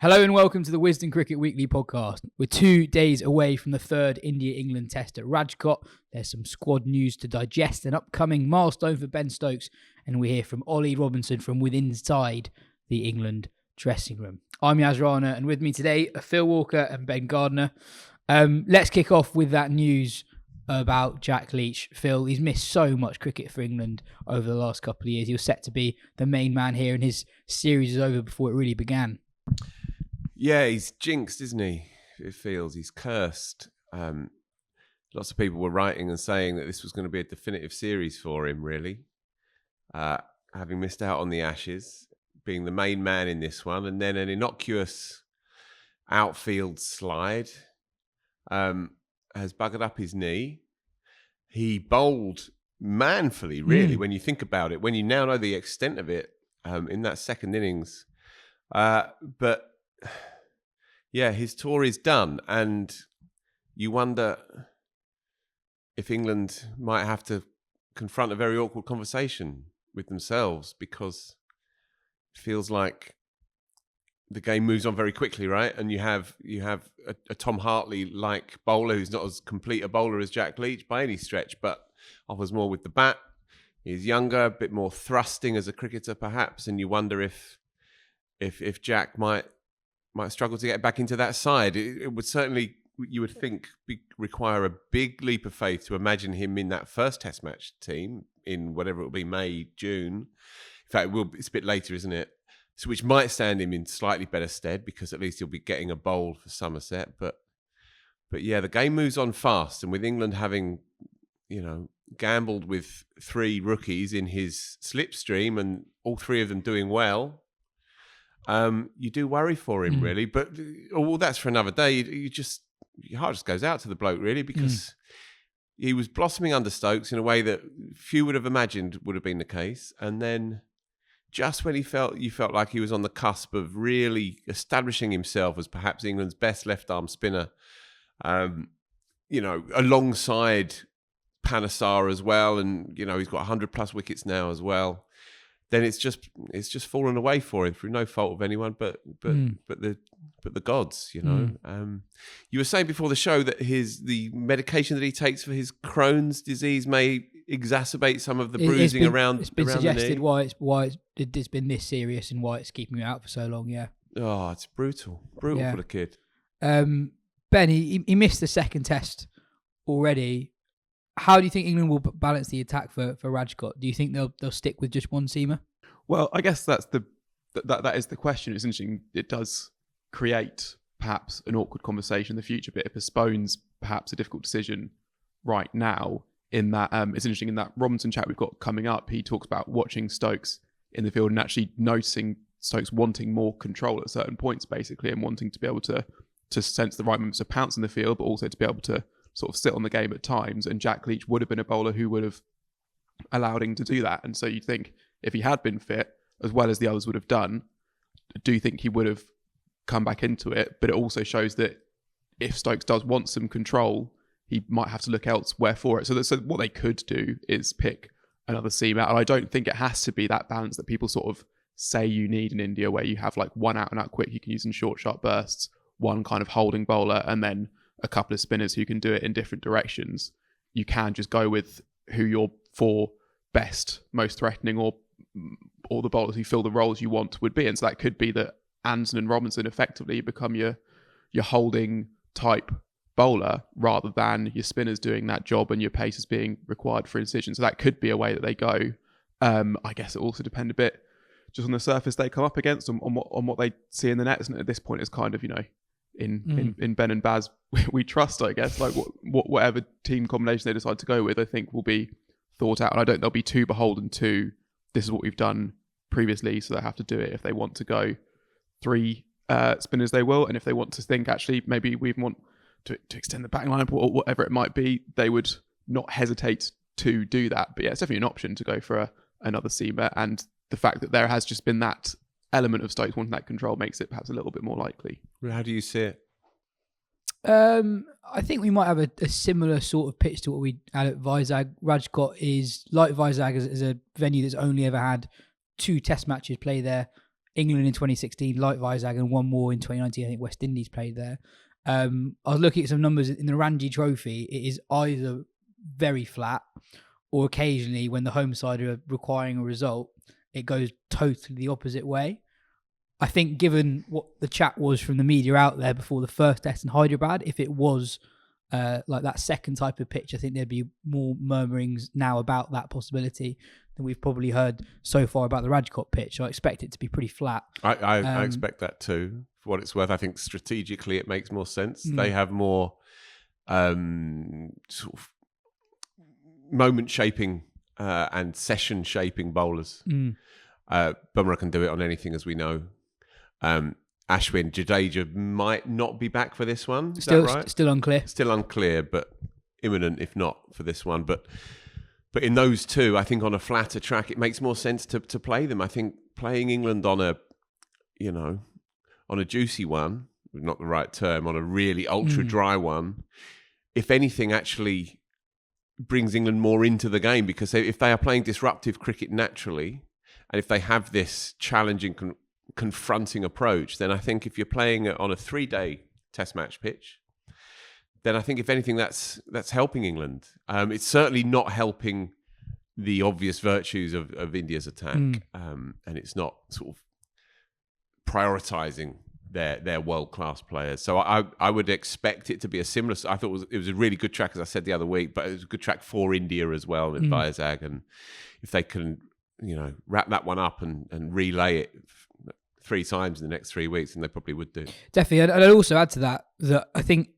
Hello and welcome to the Wisden Cricket Weekly podcast. We're 2 days away from the third India-England test at Rajkot. There's some squad news to digest, an upcoming milestone for Ben Stokes, and we hear from Ollie Robinson from within inside the England dressing room. I'm Yas Rana, and with me today are Phil Walker and Ben Gardner. Let's kick off with that news about Jack Leach. Phil, he's missed so much cricket for England over the last couple of years. He was set to be the main man here, and his series is over before it really began. Yeah, he's jinxed, isn't he? It feels he's cursed. Lots of people were writing and saying that this was going to be a definitive series for him, really. Having missed out on the Ashes, being the main man in this one, and then an innocuous outfield slide has buggered up his knee. He bowled manfully, really, when you think about it, when you now know the extent of it in that second innings. But yeah, his tour is done, and you wonder if England might have to confront a very awkward conversation with themselves, because it feels like the game moves on very quickly, right? And you have a Tom Hartley-like bowler who's not as complete a bowler as Jack Leach by any stretch, but offers more with the bat. He's younger, a bit more thrusting as a cricketer, perhaps, and you wonder if Jack might struggle to get back into that side. It would certainly, you would think, require a big leap of faith to imagine him in that first Test match team in whatever it will be, May, June. In fact, it's a bit later, isn't it? So, which might stand him in slightly better stead, because at least he'll be getting a bowl for Somerset. But yeah, the game moves on fast, and with England having, gambled with 3 rookies in his slipstream, and all 3 of them doing well. You do worry for him, really, but that's for another day. Your heart just goes out to the bloke, really, because he was blossoming under Stokes in a way that few would have imagined would have been the case. And then just when you felt like he was on the cusp of really establishing himself as perhaps England's best left-arm spinner, alongside Panesar as well, and he's got 100+ wickets now as well. Then it's just fallen away for him through no fault of anyone, but the gods, You were saying before the show that the medication that he takes for his Crohn's disease may exacerbate some of the bruising around. It's been around suggested the knee. why it's been this serious and why it's keeping him out for so long. Yeah. Oh, it's brutal for the kid. Ben, he missed the second test already. How do you think England will balance the attack for Rajkot? Do you think they'll stick with just one seamer? Well, I guess that is the question. It's interesting. It does create perhaps an awkward conversation in the future, but it postpones perhaps a difficult decision right now. In that, it's interesting, in that Robinson chat we've got coming up, he talks about watching Stokes in the field and actually noticing Stokes wanting more control at certain points, basically, and wanting to be able to sense the right moments to pounce in the field, but also to be able to sort of sit on the game at times. And Jack Leach would have been a bowler who would have allowed him to do that. And so you'd think if he had been fit, as well as the others would have done, do you think he would have come back into it? But it also shows that if Stokes does want some control, he might have to look elsewhere for it. So what they could do is pick another seamer. And I don't think it has to be that balance that people sort of say you need in India, where you have like one out and out quick you can use in short, sharp bursts, one kind of holding bowler, and then a couple of spinners who can do it in different directions. You can just go with who your 4 best, most threatening, or the bowlers who fill the roles you want would be. And so that could be that Anderson and Robinson effectively become your holding type bowler, rather than your spinners doing that job and your pacers being required for incision. So that could be a way that they go. I guess it also depends a bit just on the surface they come up against, on what they see in the nets. And at this point, it's kind of, in Ben and Baz, we trust, I guess. Like whatever team combination they decide to go with, I think will be thought out. And I don't think they'll be too beholden to, this is what we've done previously, so they have to do it. If they want to go 3 spinners, they will. And if they want to think, actually, maybe we want to extend the back line or whatever it might be, they would not hesitate to do that. But yeah, it's definitely an option to go for another seamer. And the fact that there has just been that element of Stokes wanting that control makes it perhaps a little bit more likely. How do you see it? I think we might have a similar sort of pitch to what we had at Vizag. Rajkot is, like Vizag, as a venue that's only ever had 2 test matches played there England in 2016, like Vizag, and one more in 2019. I think West Indies played there. I was looking at some numbers in the Ranji Trophy. It is either very flat, or occasionally when the home side are requiring a result, it goes totally the opposite way. I think given what the chat was from the media out there before the first test in Hyderabad, if it was like that second type of pitch, I think there'd be more murmurings now about that possibility than we've probably heard so far about the Rajkot pitch. I expect it to be pretty flat. I expect that too. For what it's worth, I think strategically it makes more sense. They have more sort of moment shaping and session shaping bowlers. Bumrah can do it on anything, as we know. Ashwin, Jadeja might not be back for this one. Is that right? Still unclear. Still unclear, but imminent if not for this one. But in those two, I think on a flatter track, it makes more sense to play them. I think playing England on a juicy one, not the right term, on a really ultra dry one, if anything, actually brings England more into the game, because if they are playing disruptive cricket naturally, and if they have this challenging, confronting approach, then I think if you're playing on a 3-day test match pitch, then I think if anything, that's helping England. It's certainly not helping the obvious virtues of India's attack, and it's not sort of prioritising their world-class players. So I would expect it to be a similar. I thought it was a really good track, as I said the other week, but it was a good track for India as well in Vizag, and if they can, wrap that one up and relay it 3 times in the next 3 weeks, and they probably would do. Definitely, and I'd also add to that I think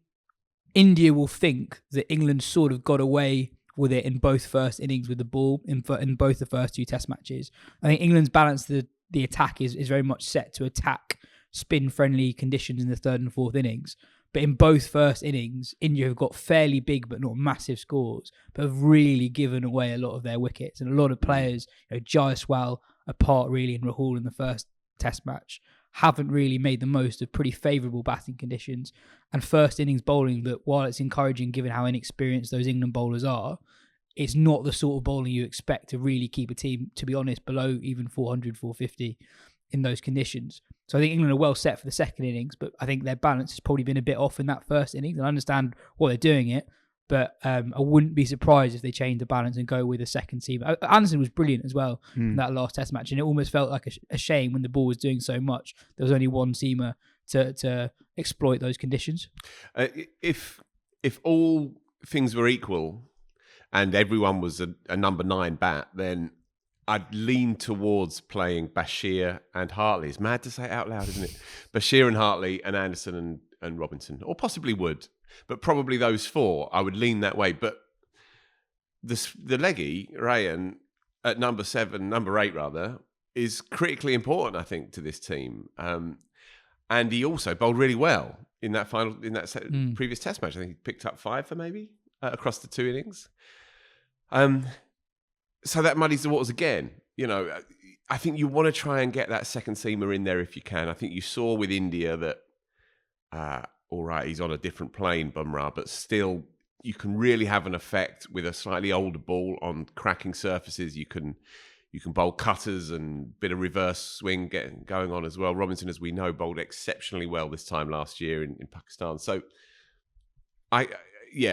India will think that England sort of got away with it in both first innings with the ball in both the first 2 test matches. I think England's balance the attack is very much set to attack spin-friendly conditions in the 3rd and 4th innings. But in both first innings, India have got fairly big but not massive scores, but have really given away a lot of their wickets. And a lot of players, Jaiswal, apart really in Rahul in the first test match, haven't really made the most of pretty favourable batting conditions. And first innings bowling that, while it's encouraging given how inexperienced those England bowlers are, it's not the sort of bowling you expect to really keep a team, to be honest, below even 400, 450 in those conditions. So I think England are well set for the second innings, but I think their balance has probably been a bit off in that first innings. And I understand why they're doing it, but I wouldn't be surprised if they change the balance and go with a second seamer. Anderson was brilliant as well in that last test match, and it almost felt like a shame when the ball was doing so much. There was only one seamer to exploit those conditions. If all things were equal and everyone was a number 9 bat, then I'd lean towards playing Bashir and Hartley. It's mad to say it out loud, isn't it? Bashir and Hartley and Anderson and Robinson, or possibly Wood, but probably those 4. I would lean that way. But the leggy, Rayan, at number 8 rather, is critically important, I think, to this team. And he also bowled really well in that previous test match. I think he picked up 5 for maybe across the 2 innings. So that muddies the waters again. I think you want to try and get that second seamer in there if you can. I think you saw with India that, all right, he's on a different plane, Bumrah, but still you can really have an effect with a slightly older ball on cracking surfaces. You can bowl cutters and bit of reverse swing going on as well. Robinson, as we know, bowled exceptionally well this time last year in Pakistan. So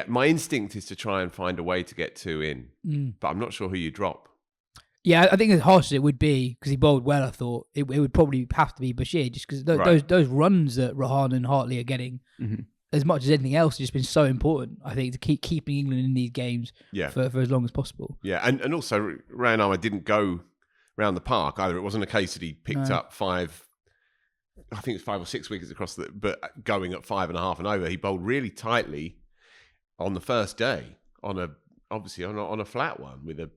my instinct is to try and find a way to get 2 in, but I'm not sure who you drop. Yeah, I think as harsh as it would be, because he bowled well, I thought, it would probably have to be Bashir, just because those runs that Rahan and Hartley are getting, as much as anything else, has just been so important, I think, to keep keeping England in these games for as long as possible. Yeah, and also, Rayan didn't go round the park either. It wasn't a case that he picked up 5, I think it was 5 or 6 wickets across but going at 5.5 and over, he bowled really tightly on the first day on a flat one with a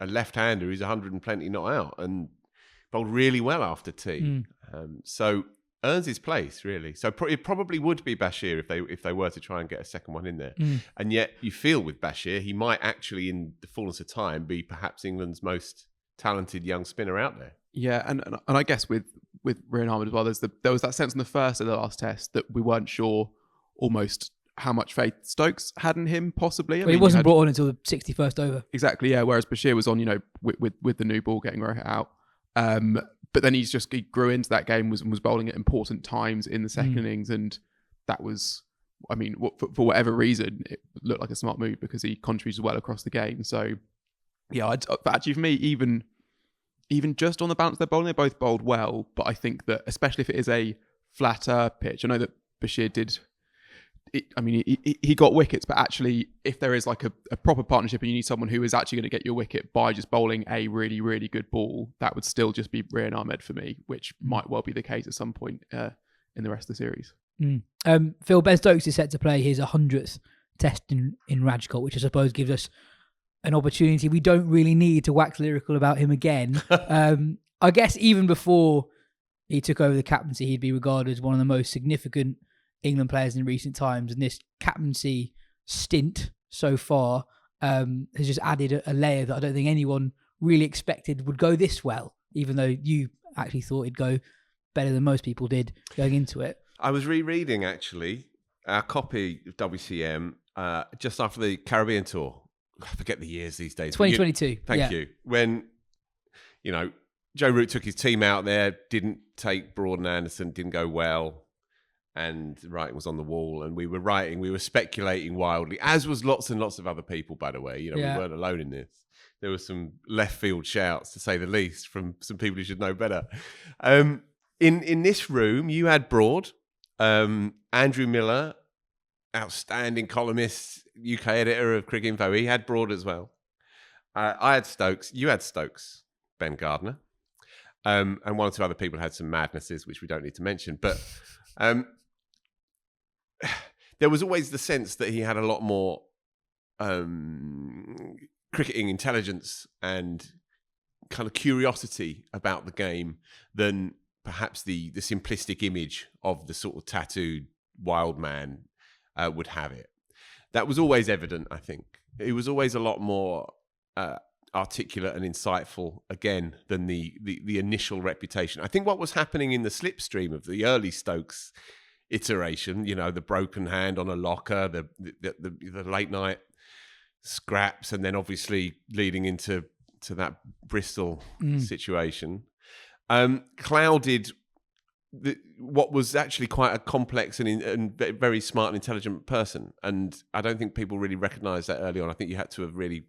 left-hander who's 100 and plenty not out, and bowled really well after tea. So earns his place, really. So it probably would be Bashir if they were to try and get a second one in there. And yet you feel with Bashir, he might actually, in the fullness of time, be perhaps England's most talented young spinner out there. Yeah, and I guess with Rian Ahmed as well, there was that sense in the first of the last test that we weren't sure almost how much faith Stokes had in him, possibly. He wasn't brought on until the 61st over. Exactly, yeah. Whereas Bashir was on, with the new ball getting right out. But then he grew into that game, was bowling at important times in the second innings, and that was, I mean, for whatever reason, it looked like a smart move because he contributed well across the game. So, yeah, actually for me, even just on the balance they're bowling, they both bowled well. But I think that especially if it is a flatter pitch, I know that Bashir did. He got wickets, but actually, if there is like a proper partnership and you need someone who is actually going to get your wicket by just bowling a really, really good ball, that would still just be Rian Ahmed for me, which might well be the case at some point in the rest of the series. Phil, Ben Stokes is set to play his 100th test in Rajkot, which I suppose gives us an opportunity. We don't really need to wax lyrical about him again. I guess even before he took over the captaincy, he'd be regarded as one of the most significant England players in recent times, and this captaincy stint so far has just added a layer that I don't think anyone really expected would go this well, even though you actually thought it'd go better than most people did going into it. I was rereading, actually, our copy of WCM just after the Caribbean tour. I forget the years these days. 2022. Thank you. When, Joe Root took his team out there, didn't take Broad and Anderson, didn't go well. And the writing was on the wall, and we were speculating wildly, as was lots and lots of other people, by the way. We weren't alone in this. There were some left field shouts, to say the least, from some people who should know better. In this room, you had Broad, Andrew Miller, outstanding columnist, UK editor of Cricket Info. He had Broad as well. I had Stokes. You had Stokes, Ben Gardner. And one or two other people had some madnesses, which we don't need to mention. But there was always the sense that he had a lot more cricketing intelligence and kind of curiosity about the game than perhaps the simplistic image of the sort of tattooed wild man would have it. That was always evident, I think. He was always a lot more articulate and insightful, again, than the initial reputation. I think what was happening in the slipstream of the early Stokes iteration, the broken hand on a locker, the late night scraps, and then obviously leading into that Bristol situation, clouded what was actually quite a complex and very smart and intelligent person. And I don't think people really recognised that early on. I think you had to have really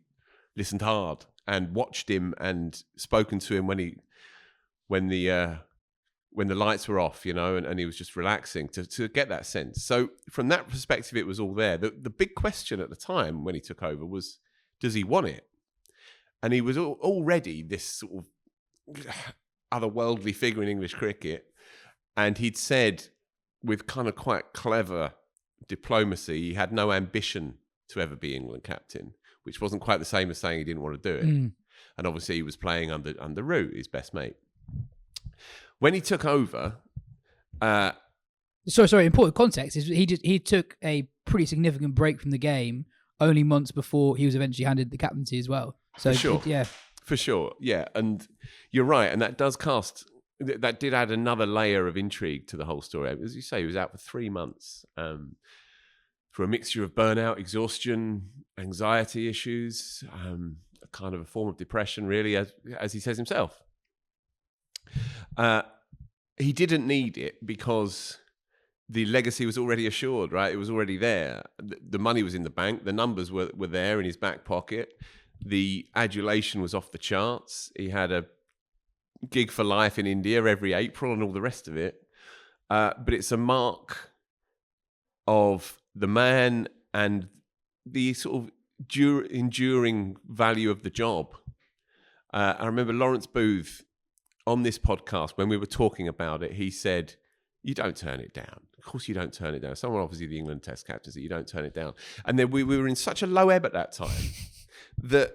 listened hard and watched him and spoken to him when the lights were off, and he was just relaxing to get that sense. So from that perspective, it was all there. The big question at the time when he took over was, does he want it? And he was already this sort of otherworldly figure in English cricket. And he'd said, with kind of quite clever diplomacy, he had no ambition to ever be England captain, which wasn't quite the same as saying he didn't want to do it. And obviously he was playing under Root, his best mate. When he took over... Sorry, important context is he took a pretty significant break from the game only months before he was eventually handed the captaincy as well. So for sure. For sure, yeah. And you're right, and that does cast... That did add another layer of intrigue to the whole story. As you say, he was out for 3 months for a mixture of burnout, exhaustion, anxiety issues, a kind of a form of depression, really, as he says himself. He didn't need it because the legacy was already assured, right? It was already there. The money was in the bank. The numbers were there in his back pocket. The adulation was off the charts. He had a gig for life in India every April and all the rest of it. But it's a mark of the man and the sort of enduring value of the job. I remember Lawrence Booth on this podcast, when we were talking about it, he said, you don't turn it down. Of course you don't turn it down. Someone offers you the England Test captaincy, you don't turn it down. And then we were in such a low ebb at that time that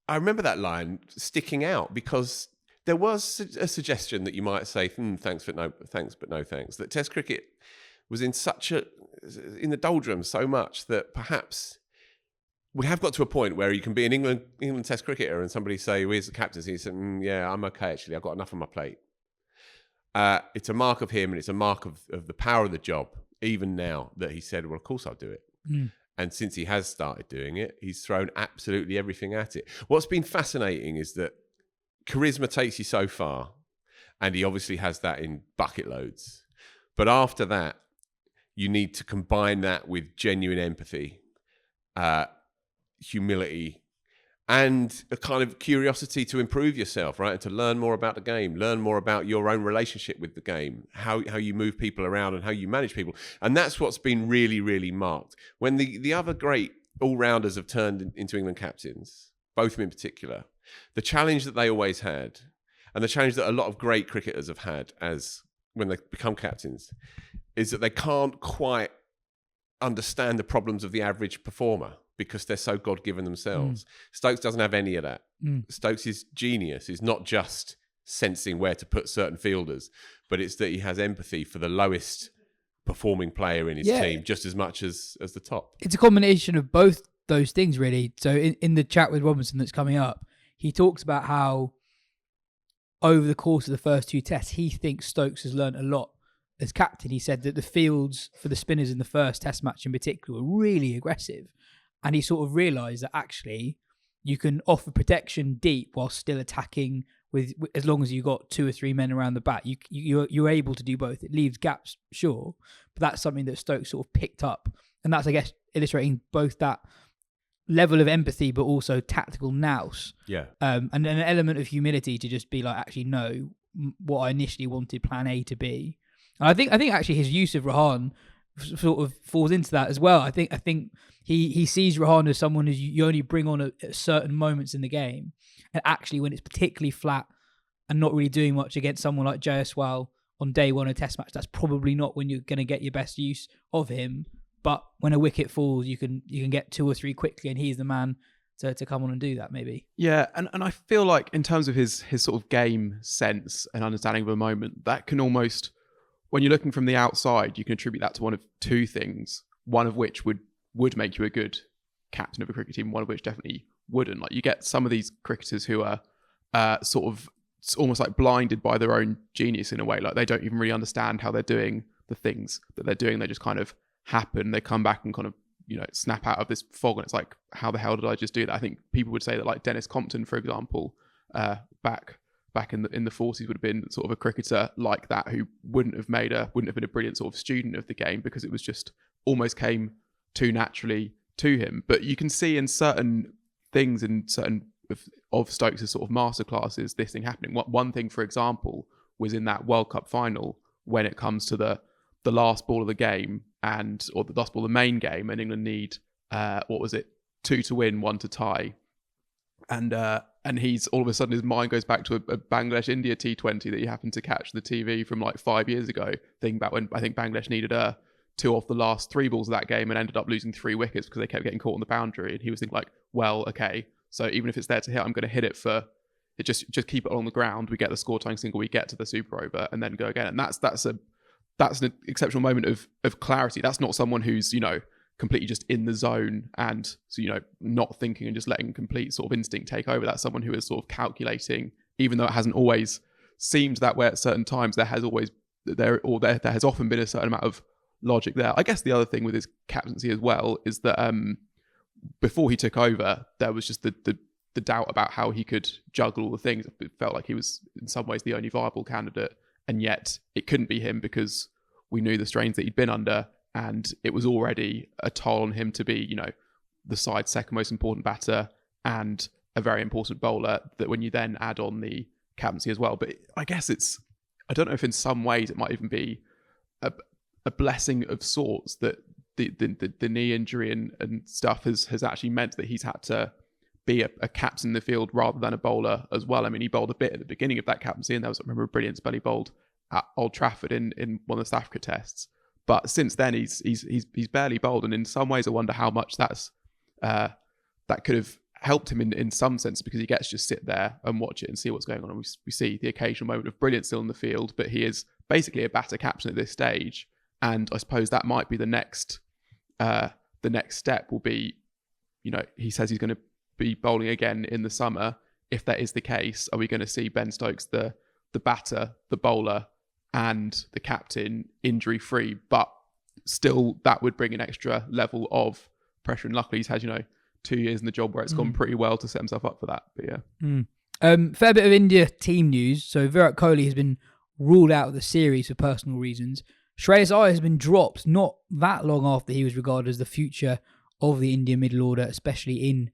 I remember that line sticking out because there was a suggestion that you might say, thanks but no thanks. That Test cricket was in the doldrums so much that perhaps we have got to a point where you can be an England Test cricketer and somebody say, where's the captaincy? He said, yeah, I'm okay actually. I've got enough on my plate. It's a mark of him and it's a mark of the power of the job, even now that he said, well, of course I'll do it. And since he has started doing it, he's thrown absolutely everything at it. What's been fascinating is that charisma takes you so far, and he obviously has that in bucket loads. But after that, you need to combine that with genuine empathy, humility, and a kind of curiosity to improve yourself, right? And to learn more about the game, learn more about your own relationship with the game, how you move people around and how you manage people. And that's what's been really, really marked. When the other great all-rounders have turned into England captains, both of them in particular, the challenge that they always had, and the challenge that a lot of great cricketers have had as when they become captains, is that they can't quite understand the problems of the average performer because they're so God-given themselves. Stokes doesn't have any of that. Stokes' genius is not just sensing where to put certain fielders, but it's that he has empathy for the lowest performing player in his team just as much as the top. It's a combination of both those things, really. So in the chat with Robinson that's coming up, he talks about how over the course of the first 2 tests, he thinks Stokes has learned a lot as captain. He said that the fields for the spinners in the first test match in particular were really aggressive. And he sort of realised that actually you can offer protection deep while still attacking with as long as you got 2 or 3 men around the bat. You're able to do both. It leaves gaps, sure, but that's something that Stokes sort of picked up. And that's, I guess, illustrating both that level of empathy but also tactical nous. Yeah. And an element of humility to just be like, actually, no, what I initially wanted plan A to be. And I think actually his use of Rahan sort of falls into that as well. I think he sees Rahan as someone who you only bring on at certain moments in the game, and actually when it's particularly flat and not really doing much against someone like Jasprit on day one of a test match, that's probably not when you're going to get your best use of him. But when a wicket falls, you can get 2 or 3 quickly, and he's the man to come on and do that, maybe. Yeah, and I feel like in terms of his sort of game sense and understanding of the moment, that can almost, when you're looking from the outside, you can attribute that to one of 2 things, one of which would make you a good captain of a cricket team, one of which definitely wouldn't. Like, you get some of these cricketers who are sort of almost like blinded by their own genius in a way. Like, they don't even really understand how they're doing the things that they're doing. They just kind of happen. They come back and kind of, snap out of this fog, and it's like, how the hell did I just do that? I think people would say that, like, Dennis Compton, for example, back in the 40s would have been sort of a cricketer like that, who wouldn't have been a brilliant sort of student of the game, because it was just almost came too naturally to him. But you can see in certain things, in certain of Stokes' sort of masterclasses, this thing happening. One thing, for example, was in that World Cup final, when it comes to the last ball of the game, or the last ball of the main game, and England need 2 to win, 1 to tie, and he's all of a sudden, his mind goes back to a Bangladesh India T20 that he happened to catch on the TV from like 5 years ago, thinking about when I think Bangladesh needed 2 off the last 3 balls of that game and ended up losing 3 wickets because they kept getting caught on the boundary. And he was thinking like, well, okay, so even if it's there to hit, I'm going to hit it for it. Just keep it on the ground. We get the score tying single, we get to the super over, and then go again. And that's an exceptional moment of clarity. That's not someone who's completely just in the zone and so not thinking and just letting complete sort of instinct take over. That's someone who is sort of calculating, even though it hasn't always seemed that way at certain times. There has often been a certain amount of logic there. I guess the other thing with his captaincy as well is that before he took over, there was just the doubt about how he could juggle all the things. It felt like he was in some ways the only viable candidate, and yet it couldn't be him because we knew the strains that he'd been under, and it was already a toll on him to be, the side's second most important batter and a very important bowler, that when you then add on the captaincy as well. But I guess I don't know if in some ways it might even be a blessing of sorts that the knee injury and stuff has actually meant that he's had to be a captain in the field rather than a bowler as well. I mean, he bowled a bit at the beginning of that captaincy, and there was, I remember, a brilliant spell he bowled at Old Trafford in one of the South Africa tests. But since then, he's barely bowled, and in some ways, I wonder how much that could have helped him in some sense, because he gets to just sit there and watch it and see what's going on. And we see the occasional moment of brilliance still in the field, but he is basically a batter captain at this stage. And I suppose that might be the next step will be, he says he's going to be bowling again in the summer. If that is the case, are we going to see Ben Stokes, the batter, the bowler, and the captain injury free? But still, that would bring an extra level of pressure. And luckily, he's had 2 years in the job where it's gone pretty well to set himself up for that. But yeah. Fair bit of India team news. So Virat Kohli has been ruled out of the series for personal reasons. Shreyas Iyer has been dropped not that long after he was regarded as the future of the Indian middle order, especially in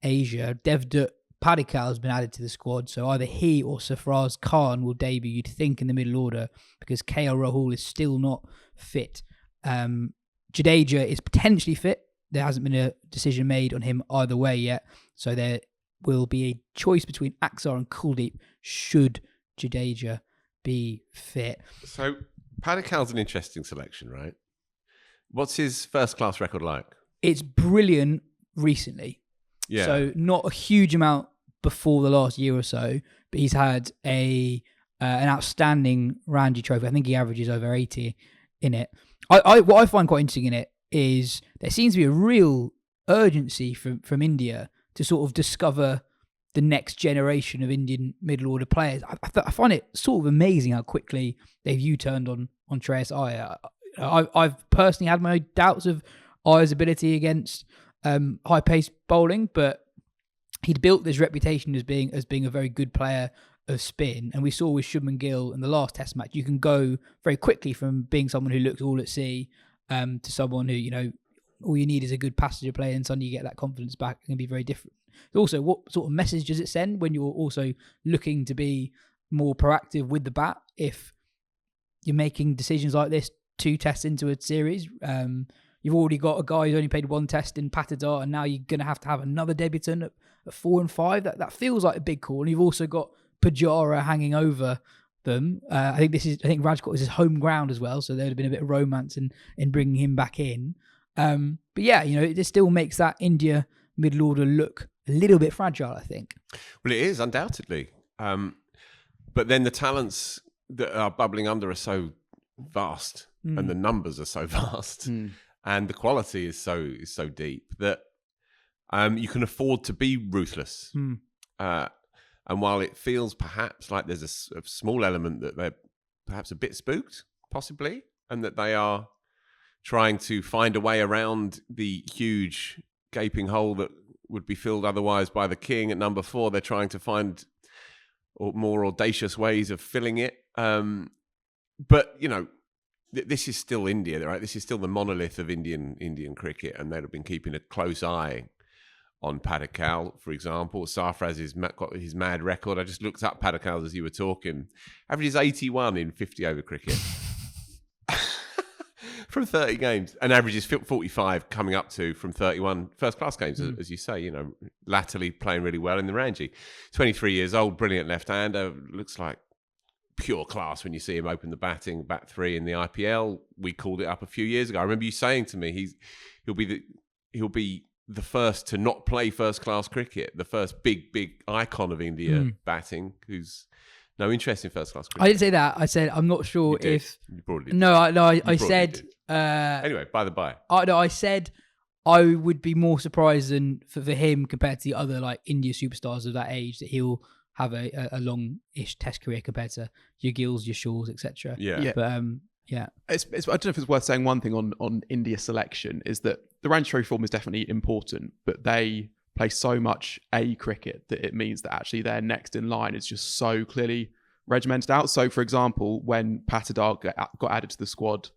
Asia. Devdutt Padikkal has been added to the squad, so either he or Sarfaraz Khan will debut, you'd think, in the middle order, because KL Rahul is still not fit. Jadeja is potentially fit. There hasn't been a decision made on him either way yet, so there will be a choice between Axar and Kuldeep should Jadeja be fit. So Padikkal's an interesting selection, right? What's his first-class record like? It's brilliant recently. Yeah. So not a huge amount before the last year or so, but he's had an outstanding Ranji Trophy. I think he averages over 80 in it. What I find quite interesting in it is there seems to be a real urgency from India to sort of discover the next generation of Indian middle order players. I find it sort of amazing how quickly they've U-turned on Shreyas Iyer. I've personally had my doubts of Iyer's ability against high-paced bowling, but he'd built this reputation as being a very good player of spin, and we saw with Shubman Gill in the last Test match, you can go very quickly from being someone who looks all at sea to someone who, all you need is a good passenger player, and suddenly you get that confidence back. It can be very different. Also, what sort of message does it send when you're also looking to be more proactive with the bat if you're making decisions like this 2 tests into a series? You've already got a guy who's only played 1 test in Patidar, and now you're going to have another debutant at 4 and 5. That feels like a big call. And you've also got Pujara hanging over them. I think Rajkot is his home ground as well, so there would have been a bit of romance in bringing him back in. But yeah, it still makes that India middle order look a little bit fragile, I think. Well, it is, undoubtedly. But then the talents that are bubbling under are so vast, and the numbers are so vast, and the quality is so deep that you can afford to be ruthless. And while it feels perhaps like there's a small element that they're perhaps a bit spooked, possibly, and that they are trying to find a way around the huge gaping hole that would be filled otherwise by the king at number 4. They're trying to find more audacious ways of filling it. But, this is still India, right? This is still the monolith of Indian cricket, and they'd have been keeping a close eye on Padikkal, for example. Sarfaraz has got his mad record. I just looked up Padikkal's as you were talking. Averages 81 in 50-over cricket. From 30 games, and averages 45 coming up to from 31 first-class games, as you say, latterly playing really well in the Ranji. 23 years old, brilliant left-hander, looks like pure class when you see him open the bat 3 in the IPL. We called it up a few years ago. I remember you saying to me he'll be the first to not play first-class cricket, the first big icon of India batting, who's no interest in first-class cricket. I didn't say that. I said I'm not sure if. You probably did. No, I said. Anyway, by the by. I said I would be more surprised than for him compared to the other India superstars of that age that he'll have a long-ish Test career compared to your Gills, your Shaws, etc. Yeah. But yeah. I don't know if it's worth saying one thing on India selection is that the Ranji Trophy form is definitely important, but they play so much A cricket that it means that actually their next in line is just so clearly regimented out. So, for example, when Patidar got added to the squad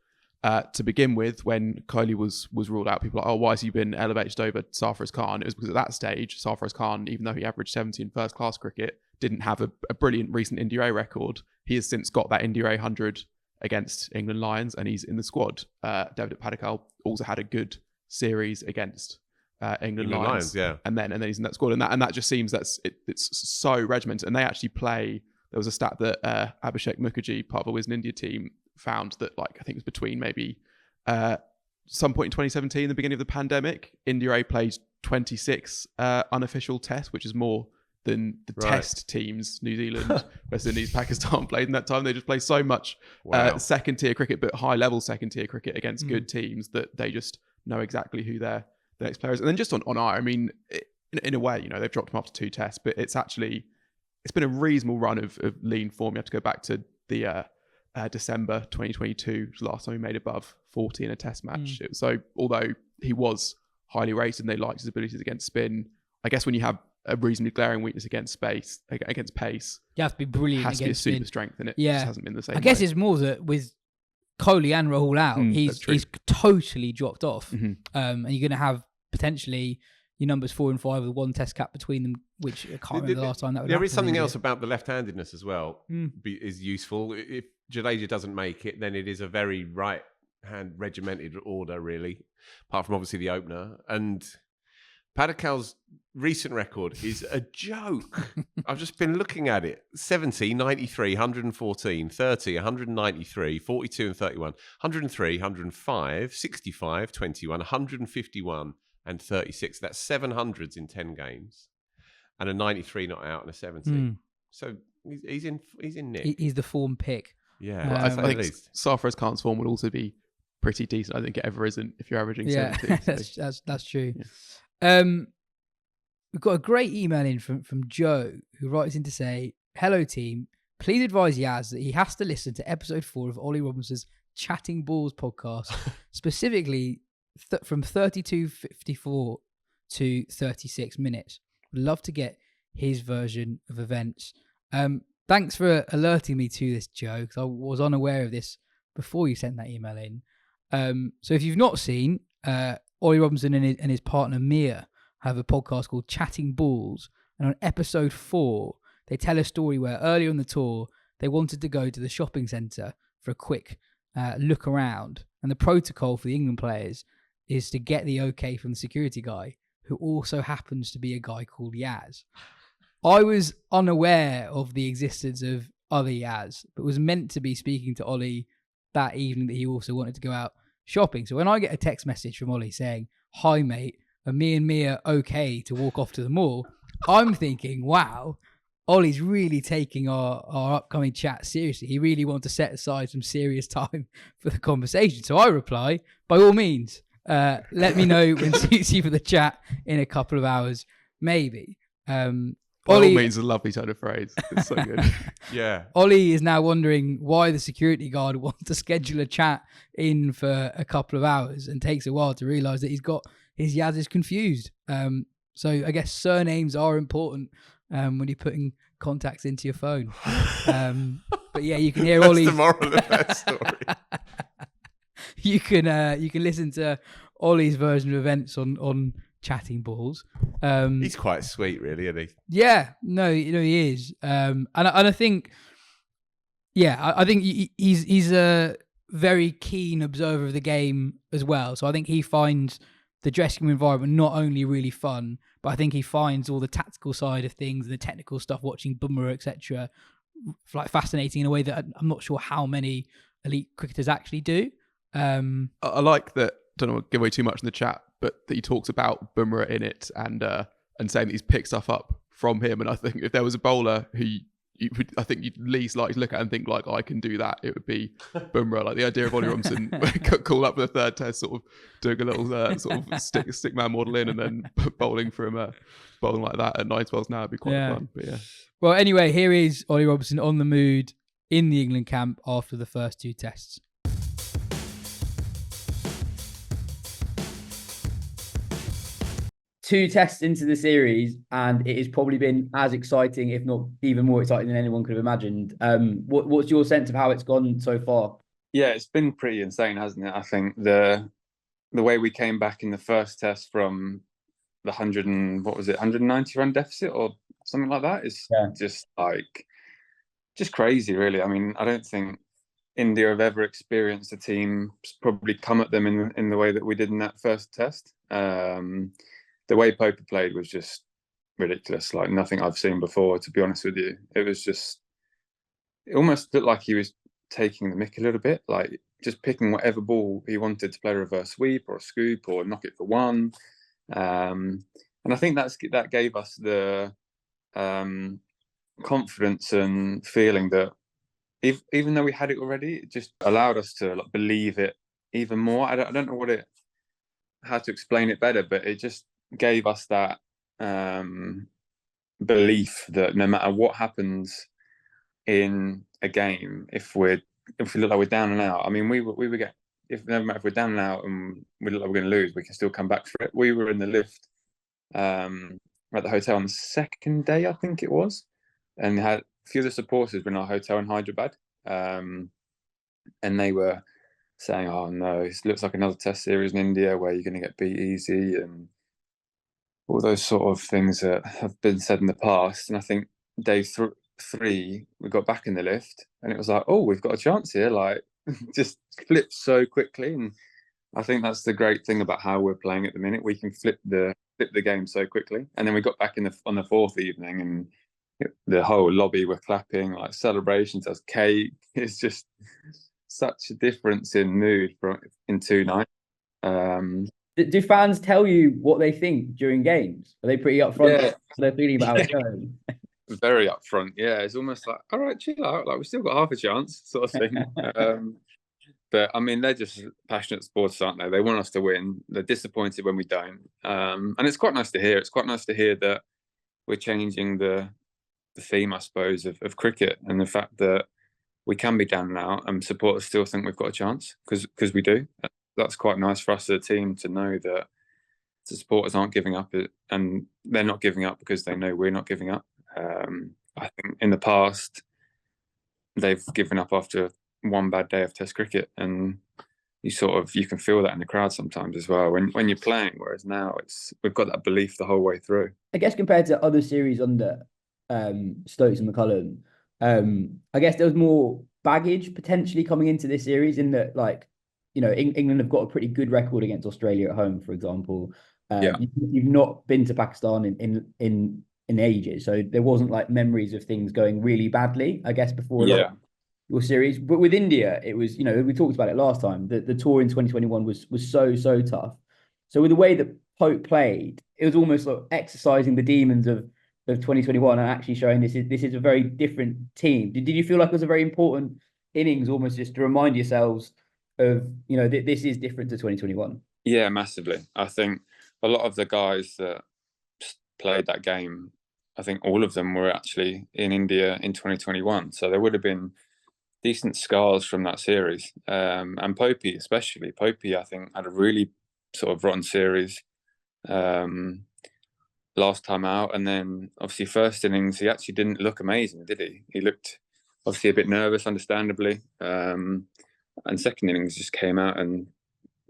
to begin with, when Kohli was ruled out, people were like, why has he been elevated over Sarfaraz Khan? It was because at that stage, Sarfaraz Khan, even though he averaged 70 in first-class cricket, didn't have a brilliant recent India A record. He has since got that India A 100 against England Lions, and he's in the squad. Devdutt Padikkal also had a good series against England Lions, yeah, and then he's in that squad, and that just seems it's so regimented. And they actually play. There was a stat that Abhishek Mukherjee, part of a Wisden India team, found that I think it was between maybe some point in 2017, the beginning of the pandemic, India A played 26 unofficial tests, which is more than the test teams, New Zealand, West Indies, Pakistan played in that time. They just play so much second tier cricket, but high level second tier cricket against good teams that they just know exactly who their next player is. And then just on Iyer, I mean, in a way, they've dropped him after 2 tests, but it's been a reasonable run of lean form. You have to go back to the December 2022, which was the last time he made above 40 in a test match. So although he was highly rated and they liked his abilities against spin, I guess when you have a reasonably glaring weakness against pace. You have to be brilliant Has to be a against super spin. strength, and it Yeah. just hasn't been the same. I guess way. it's more that with Kohli and Rahul out, that's true. he's totally dropped off. Mhm. And you're going to have potentially your numbers 4 and 5 with one test cap between them, which I can't remember the last time that would happen. There is something in else India. about the left-handedness as well is useful. If Jadeja doesn't make it, then it is a very right-hand regimented order, really, apart from obviously the opener. And Padikal's recent record is a joke. I've just been looking at it. 70, 93, 114, 30, 193, 42 and 31, 103, 105, 65, 21, 151 and 36. That's 700s in 10 games. And a 93 not out and a 70. So he's in nick. He's the form pick. Yeah, I at think least. Sarfaraz Khan's form would also be pretty decent. I think it ever isn't if you're averaging 70. that's true. Yeah. We've got a great email in from Joe, who writes in to say, "Hello team, please advise Yas that he has to listen to episode 4 of Ollie Robinson's Chatting Balls podcast, specifically from 32:54 to 36 minutes. Would love to get his version of events." Thanks for alerting me to this, Joe, because I was unaware of this before you sent that email in. So if you've not seen, Ollie Robinson and his partner Mia have a podcast called Chatting Balls, and on episode 4 they tell a story where earlier on the tour they wanted to go to the shopping centre for a quick look around, and the protocol for the England players is to get the okay from the security guy, who also happens to be a guy called Yas. I was unaware of the existence of other Yas, but was meant to be speaking to Ollie that evening that he also wanted to go out shopping. So when I get a text message from Ollie saying, "Hi mate, are me and Mia okay to walk off to the mall?" I'm thinking, wow, Ollie's really taking our upcoming chat seriously. He really wants to set aside some serious time for the conversation. So I reply, by all means, let me know when suits you for the chat in a couple of hours, maybe. By Ollie, all means, a lovely turn of phrase. It's so good. Yeah. Ollie is now wondering why the security guard wants to schedule a chat in for a couple of hours and takes a while to realise that he's got his Yas is confused. So I guess surnames are important when you're putting contacts into your phone. But yeah, you can hear That's Ollie's... the moral of that story. You can listen to Ollie's version of events on Chatting Balls. He's quite sweet, really, isn't he? Yeah, no, he is. And I think, I think he's a very keen observer of the game as well. So I think he finds the dressing room environment not only really fun, but I think he finds all the tactical side of things and the technical stuff, watching Bumrah, etc., like fascinating in a way that I'm not sure how many elite cricketers actually do. I like that. Don't want to give away too much in the chat, but that he talks about Bumrah in it and saying that he's picked stuff up from him. And I think if there was a bowler who I think you'd least like to look at and think like, I can do that, it would be Bumrah. Like the idea of Ollie Robinson call up for the third test, sort of doing a little sort of stick man model in and then bowling like that at 9 spells now would be quite fun. But yeah. Well, anyway, here is Ollie Robinson on the mood in the England camp after the first 2 tests. Two tests into the series, and it has probably been as exciting, if not even more exciting than anyone could have imagined. What's your sense of how it's gone so far? Yeah, it's been pretty insane, hasn't it? I think the way we came back in the first test from the 190 run deficit or something like that is just crazy, really. I mean, I don't think India have ever experienced a team probably come at them in the way that we did in that first test. The way Pope played was just ridiculous, like nothing I've seen before, to be honest with you. It almost looked like he was taking the mick a little bit, like just picking whatever ball he wanted to play, a reverse sweep or a scoop or knock it for one. And I think that gave us the confidence and feeling that even though we had it already, it just allowed us to believe it even more. I don't know how to explain it better, but it just gave us that belief that no matter what happens in a game, if we look like we're down and out, I mean, we would get, no matter if we're down and out and we look like we're going to lose, we can still come back for it. We were in the lift at the hotel on the second day, I think it was, and had a few of the supporters were in our hotel in Hyderabad, and they were saying, "Oh no, it looks like another Test series in India where you're going to get beat easy," and all those sort of things that have been said in the past. And I think day 3, we got back in the lift, and it was like, "Oh, we've got a chance here!" Like, just flipped so quickly. And I think that's the great thing about how we're playing at the minute. We can flip the game so quickly. And then we got back on the 4th evening, and the whole lobby were clapping, like celebrations, as cake. It's just such a difference in mood in 2 nights. Do fans tell you what they think during games? Are they pretty upfront? Yeah. They're feeling about how it's going. Very upfront. Yeah, it's almost like, all right, chill out. Like, we've still got half a chance, sort of thing. But I mean, they're just passionate sports, aren't they? They want us to win. They're disappointed when we don't. And it's quite nice to hear. It's quite nice to hear that we're changing the theme, I suppose, of cricket, and the fact that we can be down and out and supporters still think we've got a chance, because we do. That's quite nice for us as a team to know that the supporters aren't giving up, and they're not giving up because they know we're not giving up. I think in the past they've given up after one bad day of Test cricket, and you can feel that in the crowd sometimes as well when you're playing. Whereas now we've got that belief the whole way through. I guess compared to other series under Stokes and McCullum, I guess there was more baggage potentially coming into this series, in that, like, England have got a pretty good record against Australia at home, for example. Yeah. You've not been to Pakistan in ages, so there wasn't like memories of things going really badly, I guess, before your series. But with India, it was, we talked about it last time, the tour in 2021 was so tough. So with the way that Pope played, it was almost like exercising the demons of 2021 and actually showing this is a very different team. Did you feel like it was a very important innings, almost just to remind yourselves of, this is different to 2021? Yeah, massively. I think a lot of the guys that played that game, I think all of them were actually in India in 2021. So there would have been decent scars from that series. And Popey especially. Popey, I think, had a really sort of rotten series last time out. And then obviously first innings, he actually didn't look amazing, did he? He looked obviously a bit nervous, understandably. And second innings just came out and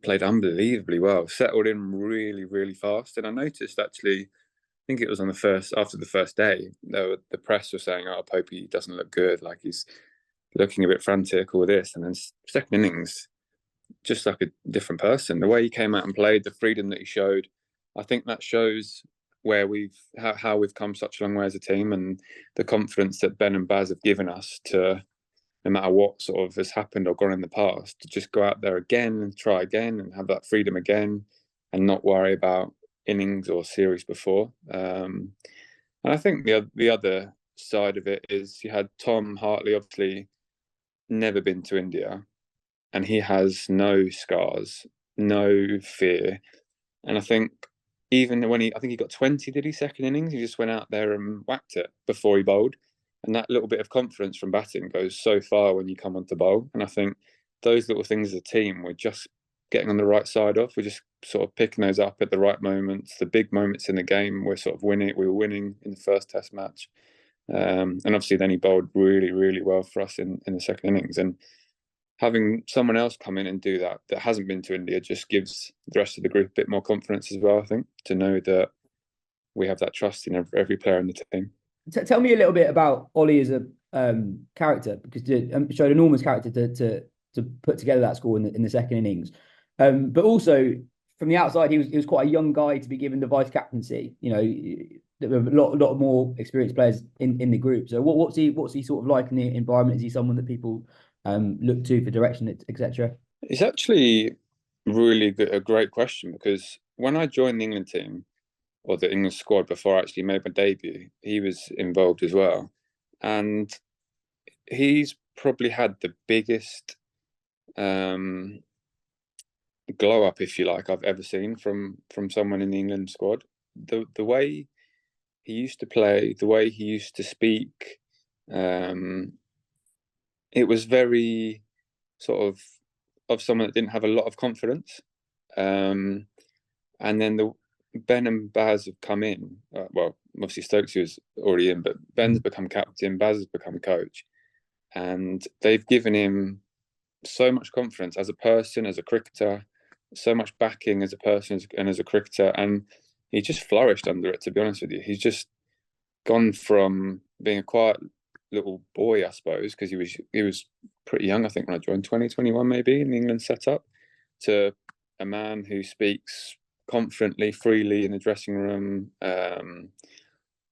played unbelievably well, settled in really, really fast. And I noticed, actually, I think it was after the first day, the press were saying, "Oh, Popey doesn't look good, like he's looking a bit frantic, all this." And then second innings, just like a different person. The way he came out and played, the freedom that he showed, I think that shows where how we've come such a long way as a team, and the confidence that Ben and Baz have given us to, no matter what sort of has happened or gone in the past, to just go out there again and try again and have that freedom again, and not worry about innings or series before. And I think the other side of it is, you had Tom Hartley, obviously never been to India, and he has no scars, no fear. And I think even when I think he got 20, did he, second innings? He just went out there and whacked it before he bowled. And that little bit of confidence from batting goes so far when you come on to bowl. And I think those little things as a team, we're just getting on the right side of. We're just sort of picking those up at the right moments. The big moments in the game, we're sort of winning. We were winning in the first Test match. And obviously then he bowled really, really well for us in the second innings. And having someone else come in and do that hasn't been to India just gives the rest of the group a bit more confidence as well, I think, to know that we have that trust in every player in the team. Tell me a little bit about Ollie as a character, because he showed enormous character to put together that score in the second innings. But also from the outside, he was quite a young guy to be given the vice captaincy. There were a lot more experienced players in the group. So what's he sort of like in the environment? Is he someone that people look to for direction, etc.? It's actually really a great question, because when I joined the England team, or the England squad, before I actually made my debut, he was involved as well. And he's probably had the biggest glow up, if you like, I've ever seen from someone in the England squad. The way he used to play, the way he used to speak, it was very sort of someone that didn't have a lot of confidence. And then Ben and Baz have come in. Well, obviously Stokes was already in, but Ben's become captain, Baz has become coach, and they've given him so much confidence as a person, as a cricketer, so much backing as a person and as a cricketer, and he just flourished under it. To be honest with you, he's just gone from being a quiet little boy, I suppose, because he was pretty young, I think, when I joined, 2021 maybe in the England setup, to a man who speaks confidently, freely in the dressing room,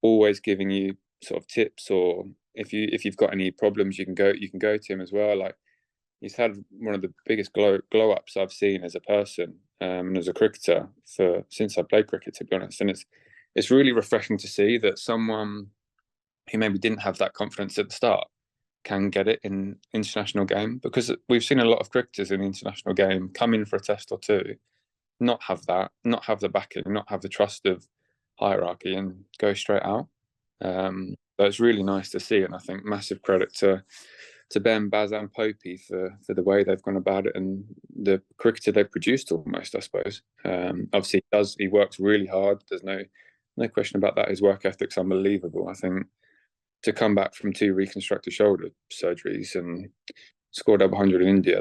always giving you sort of tips, or if you've got any problems, you can go to him as well. Like, he's had one of the biggest glow ups I've seen as a person and as a cricketer since I played cricket, to be honest. And it's really refreshing to see that someone who maybe didn't have that confidence at the start can get it in international game, because we've seen a lot of cricketers in the international game come in for a test or two, not have the backing, not have the trust of hierarchy, and go straight out. So it's really nice to see, and I think massive credit to Ben, Baz and Popey for the way they've gone about it and the cricketer they've produced almost, I suppose. Obviously he works really hard. There's no question about that. His work ethic's unbelievable. I think to come back from 2 reconstructive shoulder surgeries and scored over 100 in India,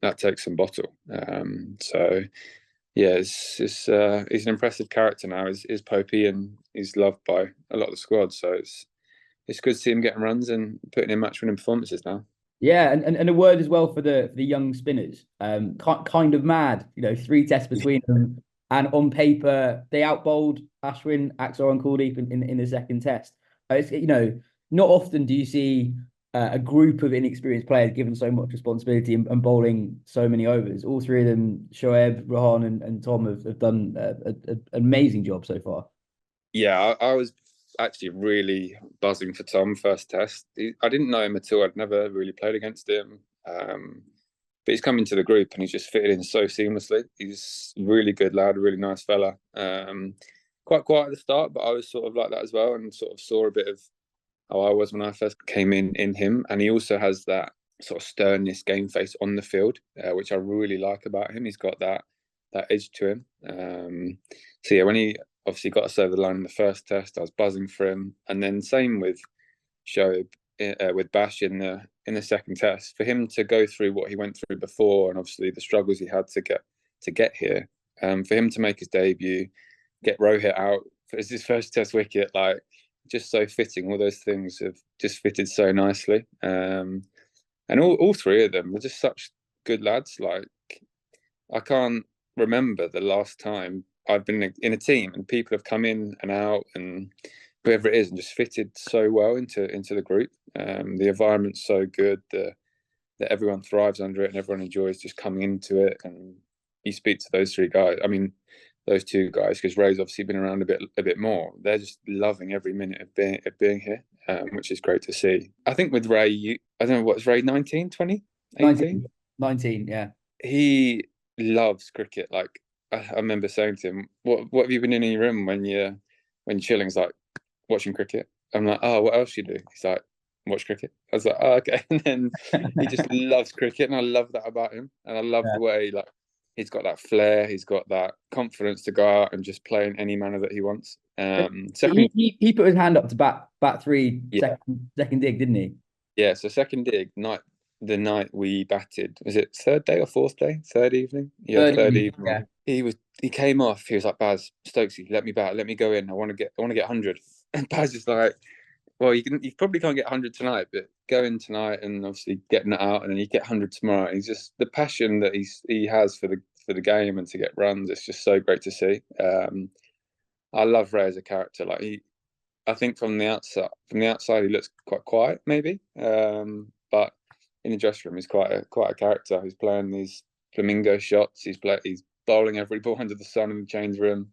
that takes some bottle. So yeah, he's an impressive character now, is Popey, and he's loved by a lot of the squad. So it's good to see him getting runs and putting in match-winning performances now. Yeah, and a word as well for the young spinners. Kind of mad, 3 tests between them, and on paper they outbowled Ashwin, Axar, and Kuldeep in the second test. It's, not often do you see a group of inexperienced players given so much responsibility and bowling so many overs. All 3 of them, Shoaib, Rahan, and Tom, have done an amazing job so far. Yeah, I was actually really buzzing for Tom first test. I didn't know him at all. I'd never really played against him. But he's come into the group and he's just fitted in so seamlessly. He's a really good lad, a really nice fella. Quite quiet at the start, but I was sort of like that as well, and sort of saw a bit of how I was when I first came in him. And he also has that sort of sternness, game face on the field, which I really like about him. He's got that edge to him. So yeah, when he obviously got us over the line in the first test, I was buzzing for him. And then same with Shoaib, with Bash in the second test. For him to go through what he went through before, and obviously the struggles he had to get here, for him to make his debut, get Rohit out as his first test wicket, like, just so fitting. All those things have just fitted so nicely. And all 3 of them were just such good lads. Like, I can't remember the last time I've been in a team and people have come in and out and whoever it is and just fitted so well into the group. The environment's so good that everyone thrives under it and everyone enjoys just coming into it. And you speak to those 3 guys. I mean, those 2 guys, because Ray's obviously been around a bit more. They're just loving every minute of being here, which is great to see. I think with Ray, I don't know, what's Ray, 19, 20, 18? 19, yeah. He loves cricket. Like, I remember saying to him, what have you been in your room when you're chilling? He's like, watching cricket. I'm like, oh, what else you do? He's like, watch cricket. I was like, oh, okay. And then he just loves cricket, and I love that about him. And I love the way, like, he's got that flair, he's got that confidence to go out and just play in any manner that he wants. He put his hand up to bat 3, yeah. second dig, didn't he? Yeah, so second dig, the night we batted, was it 3rd day or 4th day? 3rd evening? Yeah, third evening. Yeah. He came off, he was like, Baz, Stokesy, let me bat, let me go in. I want to get 100. And Baz is like, well, you probably can't get 100 tonight, but go in tonight and obviously getting it out, and then you get 100 tomorrow. He's just, the passion that he has for the game and to get runs, it's just so great to see. I love Ray as a character. Like, I think from the outside he looks quite quiet maybe, but in the dressing room he's quite a character. He's playing these flamingo shots. He's bowling every ball under the sun in the change room.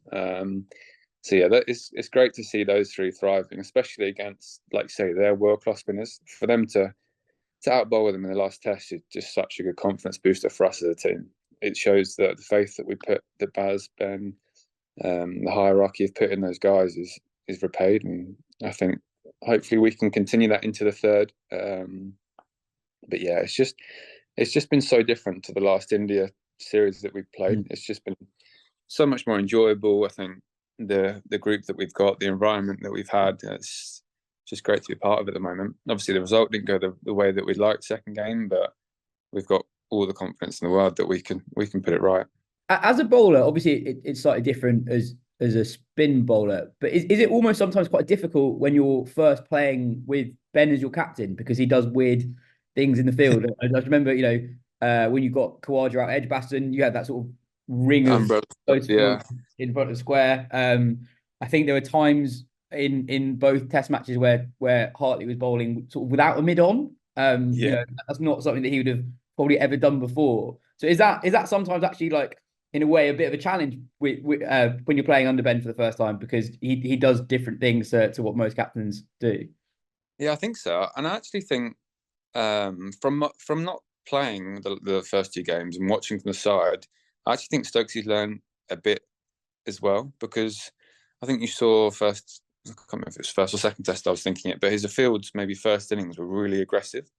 So yeah, it's great to see those 3 thriving, especially against, like, say, their world-class spinners. For them to outbowl them in the last test is just such a good confidence booster for us as a team. It shows that the faith that we put, that Baz, Ben, the hierarchy have put in those guys is repaid, and I think hopefully we can continue that into the third. But yeah, it's just been so different to the last India series that we've played. It's just been so much more enjoyable. I think the group that we've got, the environment that we've had. It's just great to be part of at the moment. Obviously, the result didn't go the way that we'd liked second game, but we've got all the confidence in the world that we can put it right. As a bowler, obviously it's slightly different as a spin bowler, but is it almost sometimes quite difficult when you're first playing with Ben as your captain, because he does weird things in the field? I just remember, when you got Khawaja out Edgbaston, you had that sort of ring of in front of the square. I think there were times in both Test matches where Hartley was bowling sort of without a mid on. That's not something that he would have probably ever done before. So is that sometimes actually, like, in a way, a bit of a challenge with when you're playing under Ben for the first time, because he does different things to what most captains do? Yeah, I think so. And I actually think from not playing the first two games and watching from the side, I actually think Stokesy's learned a bit as well, because I think you saw first, I can't remember if it was first or second test I was thinking it, but his fields, maybe first innings, were really aggressive.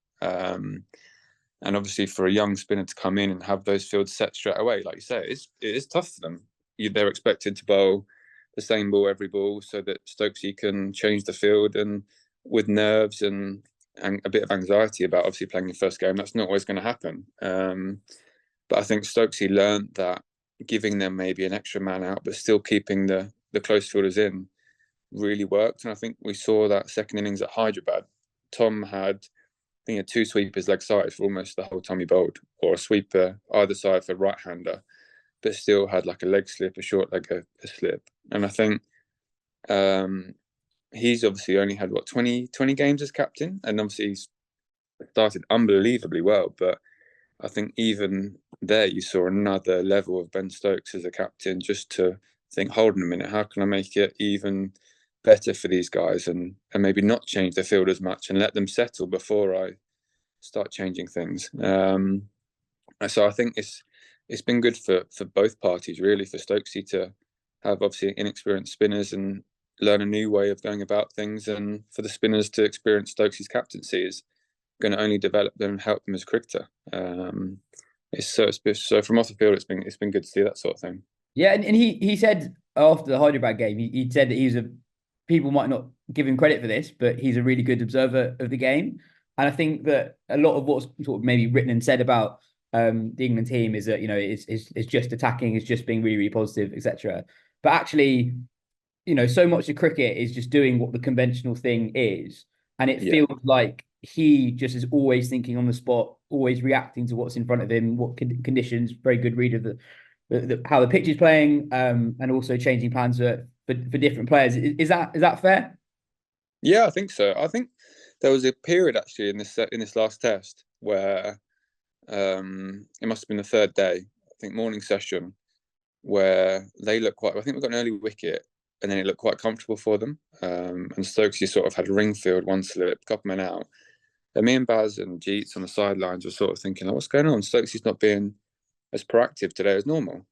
And obviously for a young spinner to come in and have those fields set straight away, like you say, it is tough for them. They're expected to bowl the same ball every ball so that Stokesy can change the field, and with nerves and a bit of anxiety about obviously playing your first game, that's not always going to happen. But I think Stokesy learned that giving them maybe an extra man out, but still keeping the close fielders in, really worked. And I think we saw that second innings at Hyderabad. Tom had, I think, he had two sweepers leg side for almost the whole time he bowled, or a sweeper either side for right-hander, but still had like a leg slip, a short leg, a slip. And I think he's obviously only had 20 games as captain, and obviously he's started unbelievably well. But I think even there you saw another level of Ben Stokes as a captain, just to think, hold on a minute, how can I make it even better for these guys, and maybe not change the field as much and let them settle before I start changing things. So I think it's been good for both parties, really, for Stokesy to have obviously inexperienced spinners and learn a new way of going about things, and for the spinners to experience Stokesy's captaincy is going to only develop them and help them as a cricketer. So from off the field, it's been good to see that sort of thing. Yeah, and he said after the Hyderabad game, he said that people might not give him credit for this, but he's a really good observer of the game. And I think that a lot of what's sort of maybe written and said about the England team is that, it's just attacking, it's just being really, really positive, etc. But actually, so much of cricket is just doing what the conventional thing is. And it feels like he just is always thinking on the spot, always reacting to what's in front of him, what conditions, very good read of how the pitch is playing, and also changing plans for different players. Is that fair? Yeah, I think so. I think there was a period actually in this last test where it must have been the third day, I think morning session, where they looked quite, I think we got an early wicket, and then it looked quite comfortable for them. And Stokesy sort of had Ringfield, one slip, couple men out. And me and Baz and Jeets on the sidelines were sort of thinking, what's going on? Stokesy's not being as proactive today as normal.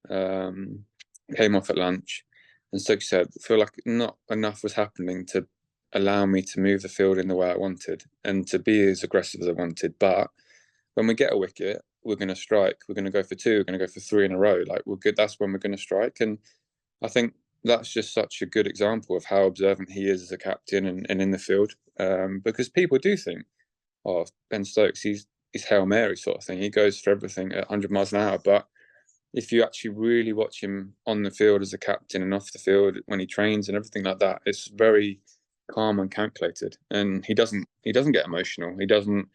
Came off at lunch, and Stokesy said, I feel like not enough was happening to allow me to move the field in the way I wanted and to be as aggressive as I wanted. But when we get a wicket, we're going to strike. We're going to go for two. We're going to go for three in a row. Like, we're good. That's when we're going to strike. And I think that's just such a good example of how observant he is as a captain and in the field. Because people do think, Ben Stokes, he's Hail Mary sort of thing. He goes for everything at 100 miles an hour. But if you actually really watch him on the field as a captain and off the field when he trains and everything like that, it's very calm and calculated. And he doesn't get emotional. He doesn't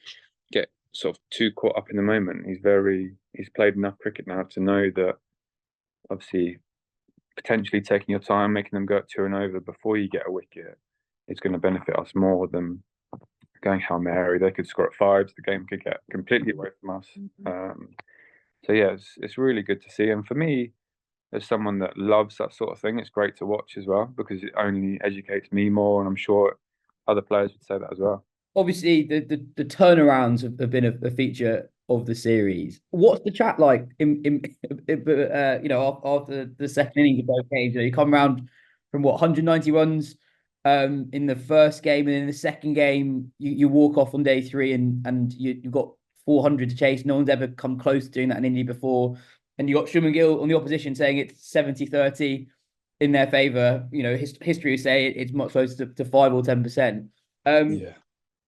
get sort of too caught up in the moment. He's played enough cricket now to know that obviously potentially taking your time, making them go up 2 and over before you get a wicket is going to benefit us more than going Hail Mary. They could score at 5s, the game could get completely away from us. So yeah, it's really good to see. And for me, as someone that loves that sort of thing, it's great to watch as well, because it only educates me more, and I'm sure other players would say that as well. Obviously, the turnarounds have been a feature of the series. What's the chat like after the second innings of both games? You come around from 190 runs in the first game, and in the second game you walk off on day 3 and you've got 400 to chase. No one's ever come close to doing that in India before. And you got Shuman Gill on the opposition saying it's 70-30. in their favour. You know, history would say it's much closer to 5 or 10%. Yeah.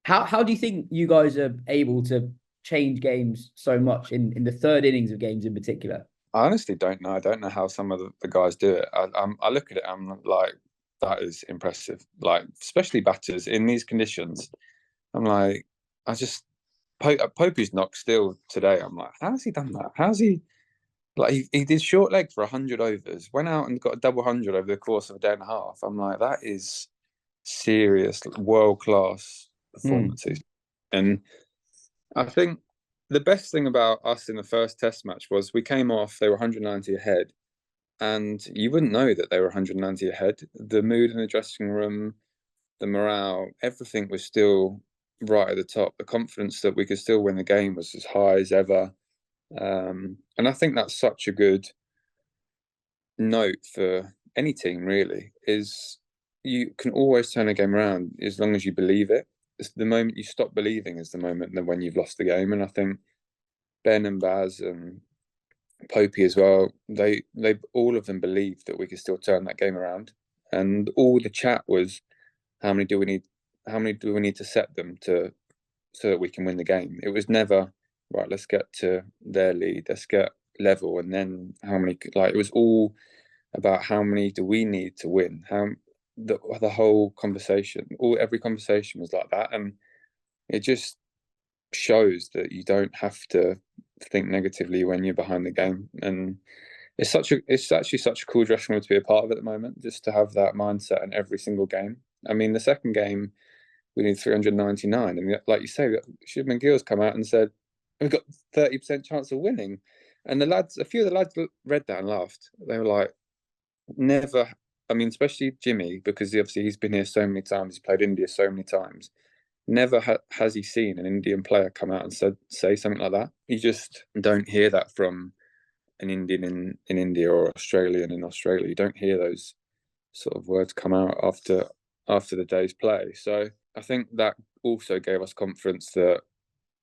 How do you think you guys are able to change games so much in the third innings of games in particular? I honestly don't know. I don't know how some of the guys do it. I look at it, I'm like, that is impressive. Like, especially batters in these conditions. I'm like, Popey's knocked still today. I'm like, how's he done that? How's he, like, he did short leg for 100 overs, went out and got a double 100 over the course of a day and a half. I'm like, that is serious, world-class performances. And I think the best thing about us in the first test match was we came off, they were 190 ahead, and you wouldn't know that they were 190 ahead. The mood in the dressing room, the morale, everything was still right at the top. The confidence that we could still win the game was as high as ever. And I think that's such a good note for any team, really, is you can always turn a game around as long as you believe it. It's the moment you stop believing is the moment then when you've lost the game. And I think Ben and Baz and Popey as well, they all of them believed that we could still turn that game around. And all the chat was, how many do we need to set them to so that we can win the game? It was never right, let's get to their lead, let's get level, and then how many, like, it was all about how many do we need to win. The whole conversation, every conversation was like that, and it just shows that you don't have to think negatively when you're behind the game. And it's actually such a cool dressing room to be a part of at the moment, just to have that mindset in every single game. I mean, the second game we need 399, and like you say, Shubman Gill's come out and said we've got 30% chance of winning, and a few of the lads read that and laughed. They were like, never. I mean, especially Jimmy, because obviously he's been here so many times, he's played India so many times. Never has he seen an Indian player come out and say something like that. You just don't hear that from an Indian in India or Australian in Australia. You don't hear those sort of words come out after the day's play. So I think that also gave us confidence that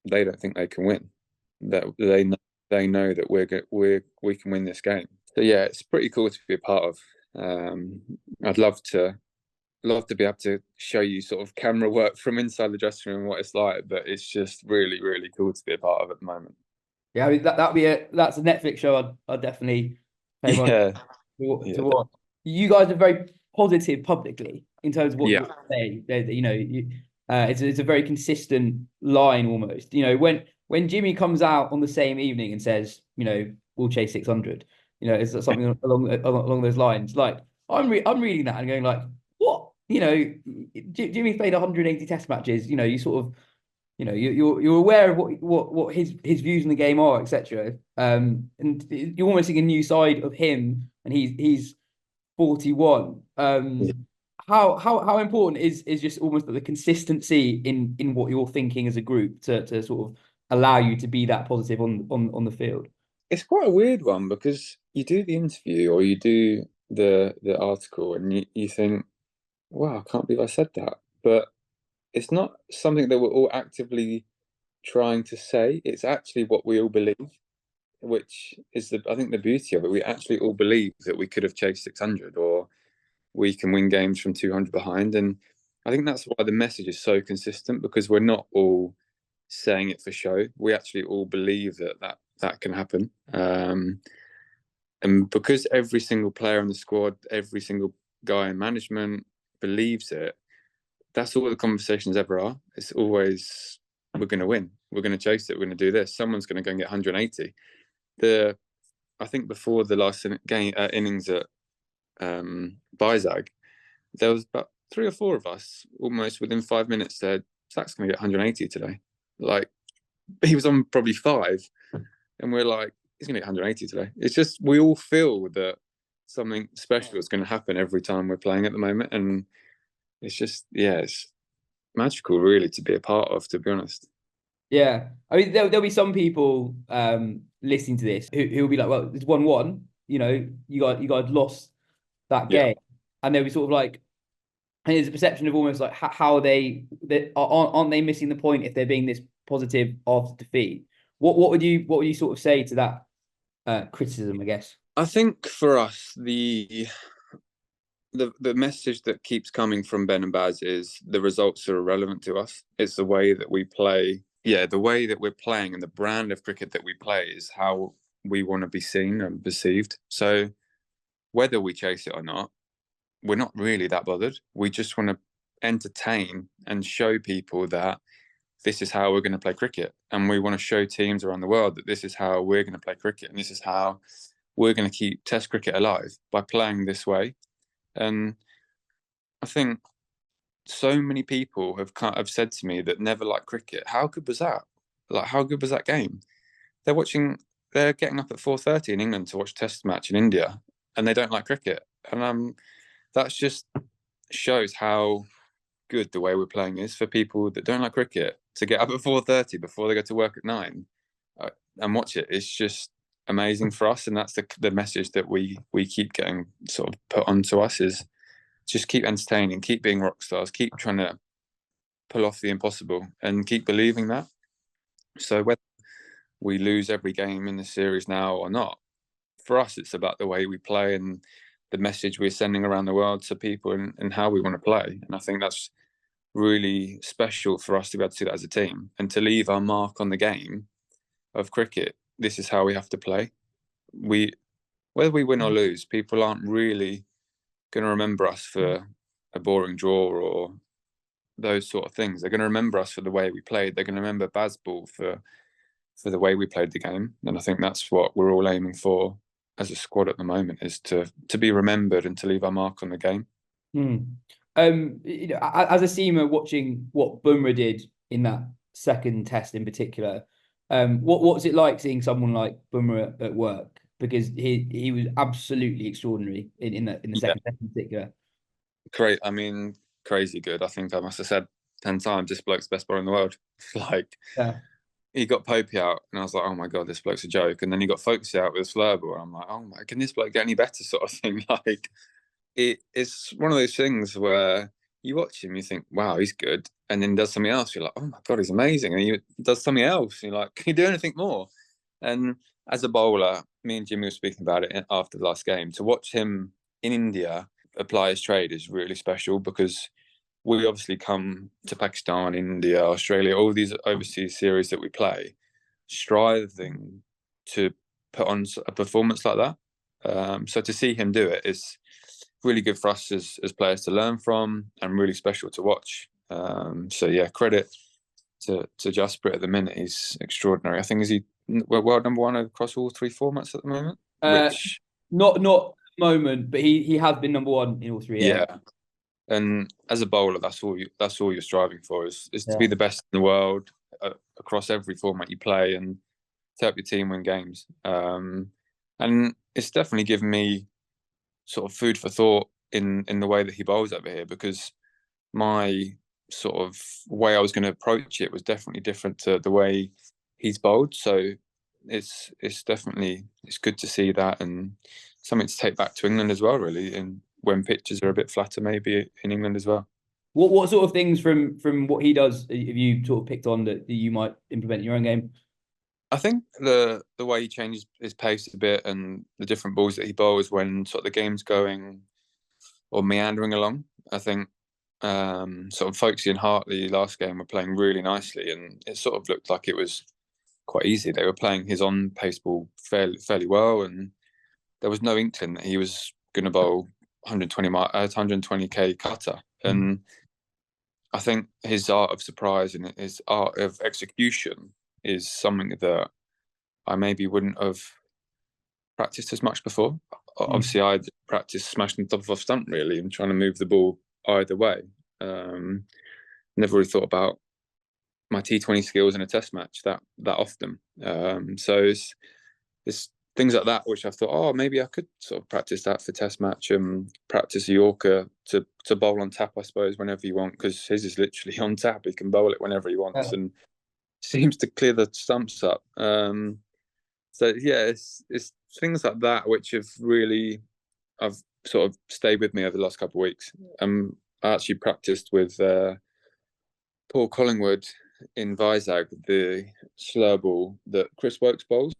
they don't think they can win. That they know that we can win this game. So yeah, it's pretty cool to be a part of. I'd love to be able to show you sort of camera work from inside the dressing room and what it's like, but it's just really, really cool to be a part of at the moment. Yeah, I mean that's a Netflix show I'd definitely pay money to watch. You guys are very positive publicly in terms of what you say. You know, it's a very consistent line almost. You know, when Jimmy comes out on the same evening and says, you know, we'll chase 600. You know, it's something along those lines. Like I'm reading that and going like, what? You know, Jimmy's played 180 test matches. You know, you sort of, you know, you're aware of what his views on the game are, etc. And you're almost seeing a new side of him, and he's 41. How important is just almost the consistency in what you're thinking as a group to sort of allow you to be that positive on the field? It's quite a weird one, because you do the interview or you do the article and you think, wow, I can't believe I said that. But it's not something that we're all actively trying to say. It's actually what we all believe, which is I think the beauty of it. We actually all believe that we could have chased 600, or we can win games from 200 behind. And I think that's why the message is so consistent, because we're not all saying it for show. We actually all believe that can happen. And because every single player in the squad, every single guy in management believes it, that's all the conversations ever are. It's always, we're going to win. We're going to chase it. We're going to do this. Someone's going to go and get 180. I think before the last innings at Vizag, there was about 3 or 4 of us almost within 5 minutes said, Zach's going to get 180 today. Like, he was on probably 5, and we're like, he's going to get 180 today. It's just, we all feel that something special is going to happen every time we're playing at the moment. And it's just, yeah, it's magical really to be a part of, to be honest. Yeah, I mean, there'll be some people listening to this who'll be like, well, it's 1-1. You know, you guys lost that game, and they'll be sort of like, and there's a perception of almost like how aren't they missing the point if they're being this positive after defeat? What would you sort of say to that criticism, I guess? I think for us, the message that keeps coming from Ben and Baz is the results are irrelevant to us. It's the way that we play. Yeah, the way that we're playing and the brand of cricket that we play is how we want to be seen and perceived. So whether we chase it or not, we're not really that bothered. We just want to entertain and show people that this is how we're going to play cricket. And we want to show teams around the world that this is how we're going to play cricket. And this is how we're going to keep Test cricket alive, by playing this way. And I think so many people have said to me that never liked cricket. How good was that? Like, how good was that game? They're getting up at 4:30 in England to watch a Test match in India, and they don't like cricket. And that's just shows how good the way we're playing is for people that don't like cricket to get up at 4:30 before they go to work at 9 and watch it. It's just amazing for us, and that's the message that we keep getting sort of put onto us, is just keep entertaining, keep being rock stars, keep trying to pull off the impossible, and keep believing that. So whether we lose every game in the series now or not, for us it's about the way we play and the message we're sending around the world to people, and how we want to play. And I think that's really special for us to be able to do that as a team, and to leave our mark on the game of cricket. This is how we have to play. Whether we win or lose, people aren't really going to remember us for a boring draw or those sort of things. They're going to remember us for the way we played. They're going to remember Bazball for the way we played the game. And I think that's what we're all aiming for as a squad at the moment, is to be remembered and to leave our mark on the game. You know, as a seamer, watching what Bumrah did in that second test in particular, what's it like seeing someone like Bumrah at work? Because he was absolutely extraordinary in the second test in particular. Great. I mean, crazy good. I think I must have said 10 times, this bloke's the best bowler in the world. Like, yeah. He got Popey out, and I was like, oh my God, this bloke's a joke. And then he got Folksy out with a slur ball. I'm like, oh my, can this bloke get any better, sort of thing? Like, it's one of those things where you watch him, you think, wow, he's good. And then he does something else. You're like, oh my God, he's amazing. And he does something else. And you're like, can you do anything more? And as a bowler, me and Jimmy were speaking about it after the last game, to watch him in India apply his trade is really special, because we obviously come to Pakistan, India, Australia, all these overseas series that we play, striving to put on a performance like that. So to see him do it is really good for us as players to learn from, and really special to watch. So yeah, credit to Jasprit at the minute. He's extraordinary. I think, is he world number one across all 3 formats at the moment? Not at the moment, but he has been number one in all 3. Yeah. And as a bowler, that's all you're striving for, is to be the best in the world across every format you play, and to help your team win games. And it's definitely given me sort of food for thought in the way that he bowls over here, because my sort of way I was going to approach it was definitely different to the way he's bowled. So it's definitely, it's good to see that, and something to take back to England as well, really, and when pitches are a bit flatter, maybe in England as well. What sort of things from what he does have you sort of picked on that you might implement in your own game? I think the way he changes his pace a bit, and the different balls that he bowls when sort of the game's going or meandering along. I think sort of Folksy and Hartley last game were playing really nicely, and it sort of looked like it was quite easy. They were playing his on pace ball fairly well, and there was no inkling that he was going to bowl 120k cutter. And I think his art of surprise and his art of execution is something that I maybe wouldn't have practiced as much before. Obviously, I practiced smashing the top of off stump, really, and trying to move the ball either way. Never really thought about my T20 skills in a test match that often. So it's things like that which I thought, oh, maybe I could sort of practice that for test match, and practice a Yorker to bowl on tap, I suppose, whenever you want, because his is literally on tap. He can bowl it whenever he wants, and seems to clear the stumps up. So yeah, it's things like that which have sort of stayed with me over the last couple of weeks. I actually practiced with Paul Collingwood in Vizag, the slur ball that Chris Wokes bowls.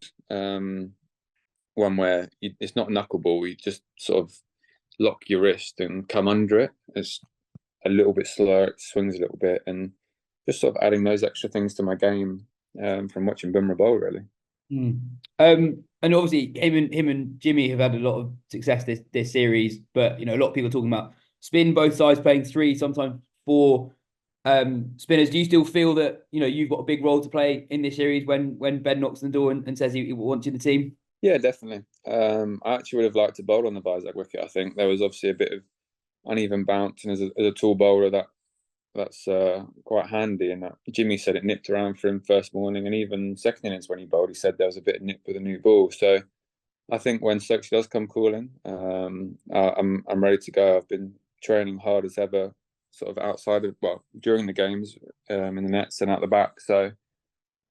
One where it's not a knuckleball, you just sort of lock your wrist and come under it. It's a little bit slower, it swings a little bit, and just sort of adding those extra things to my game from watching Bumrah bowl, really. And obviously him and Jimmy have had a lot of success this series, but a lot of people are talking about spin, both sides playing 3, sometimes 4 spinners. Do you still feel that you've got a big role to play in this series when Ben knocks on the door and says he wants you in the team? Yeah, definitely. I actually would have liked to bowl on the Vizag wicket. I think there was obviously a bit of uneven bounce, and as a tall bowler, that's quite handy. And Jimmy said it nipped around for him first morning, and even second innings when he bowled, he said there was a bit of nip with a new ball. So I think when Stokes does come calling, I'm ready to go. I've been training hard as ever, sort of outside of during the games, in the nets and out the back. So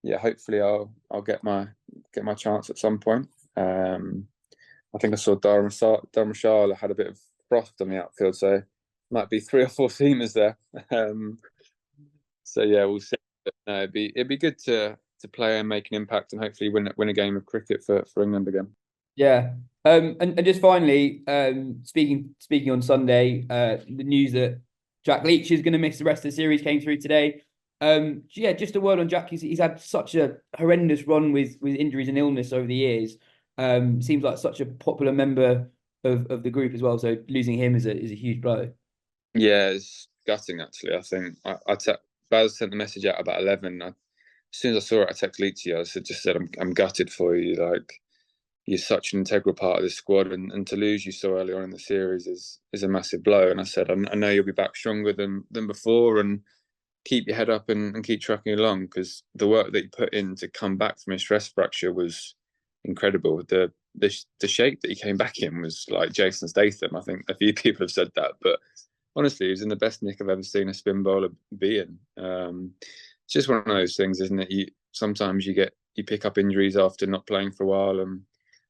yeah, hopefully I'll get my chance at some point. I think I saw Dharamshala had a bit of frost on the outfield, so might be 3 or 4 seamers there. So yeah, we'll see. But no, it'd be good to play and make an impact, and hopefully win a game of cricket for England again. Yeah. And just finally, speaking on Sunday, the news that Jack Leach is going to miss the rest of the series came through today. Yeah, just a word on Jack. He's had such a horrendous run with injuries and illness over the years. Seems like such a popular member of the group as well. So losing him is a huge blow. Yeah, it's gutting actually. I think Baz sent the message out about 11. As soon as I saw it, I texted Leachy. I just said, I'm gutted for you. Like, you're such an integral part of this squad, and to lose you so early on in the series is a massive blow. And I said, I know you'll be back stronger than before, and keep your head up and keep trucking along, because the work that you put in to come back from his stress fracture was incredible. The shape that he came back in was like Jason Statham. I think a few people have said that, but honestly, he was in the best nick I've ever seen a spin bowler be in. It's just one of those things, isn't it? Sometimes you pick up injuries after not playing for a while, and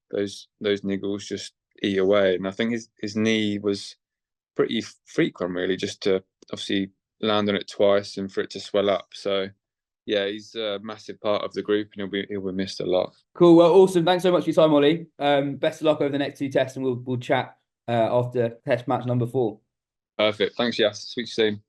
those niggles just eat away. And I think his knee was pretty frequent, really, just to obviously land on it twice and for it to swell up. So yeah, he's a massive part of the group, and he'll be missed a lot. Cool. Well, awesome. Thanks so much for your time, Ollie. Best of luck over the next 2 tests, and we'll chat after test match number 4. Perfect. Thanks, Yas. Speak to you soon.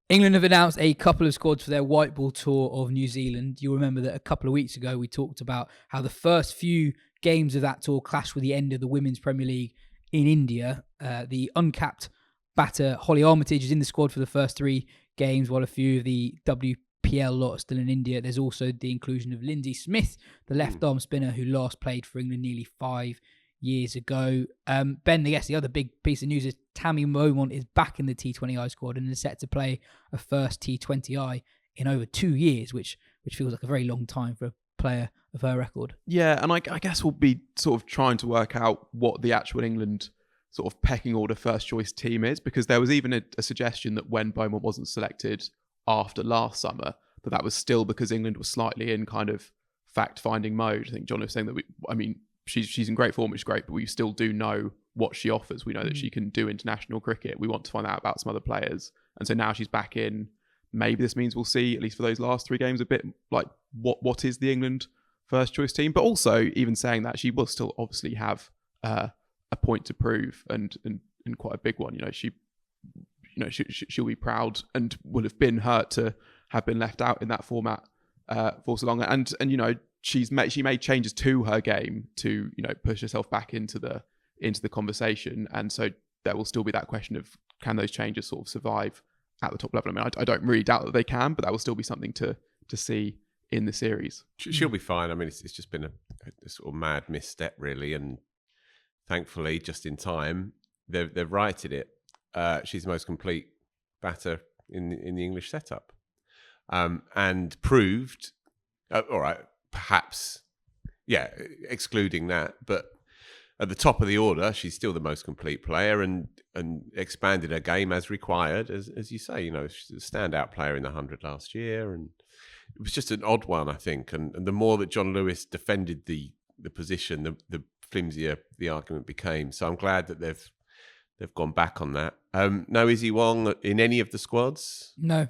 England have announced a couple of squads for their white ball tour of New Zealand. You'll remember that a couple of weeks ago we talked about how the first few games of that tour clashed with the end of the Women's Premier League in India. The uncapped batter Holly Armitage is in the squad for the first 3 games, while a few of the WPL lot are still in India. There's also the inclusion of Lindsay Smith, the left-arm spinner who last played for England nearly 5 years ago. Ben, I guess the other big piece of news is Tammy Beaumont is back in the T20I squad and is set to play a first T20I in over 2 years, which feels like a very long time for a player of her record. Yeah, and I guess we'll be sort of trying to work out what the actual England sort of pecking order first choice team is, because there was even a suggestion that when Beaumont wasn't selected after last summer, that was still because England was slightly in kind of fact-finding mode. I think John was saying that she's in great form, which is great, but we still do know what she offers. We know that she can do international cricket. We want to find out about some other players. And so now she's back in. Maybe this means we'll see, at least for those last 3 games, a bit like what is the England first choice team. But also, even saying that, she will still obviously have a point to prove, and quite a big one. She'll be proud and will have been hurt to have been left out in that format for so long. And she made changes to her game to push herself back into the conversation, and so there will still be that question of, can those changes sort of survive at the top level? I mean, I don't really doubt that they can, but that will still be something to see in the series. She'll be fine. I mean, it's just been a sort of mad misstep, really, and thankfully, just in time, they've righted it. She's the most complete batter in the English setup, and proved. All right, perhaps, yeah, excluding that, but at the top of the order, she's still the most complete player, and expanded her game as required, as you say. She's a standout player in the 100 last year, and it was just an odd one, I think. And the more that John Lewis defended the position, the flimsier the argument became. So I'm glad that they've gone back on that. No Izzy Wong in any of the squads? No,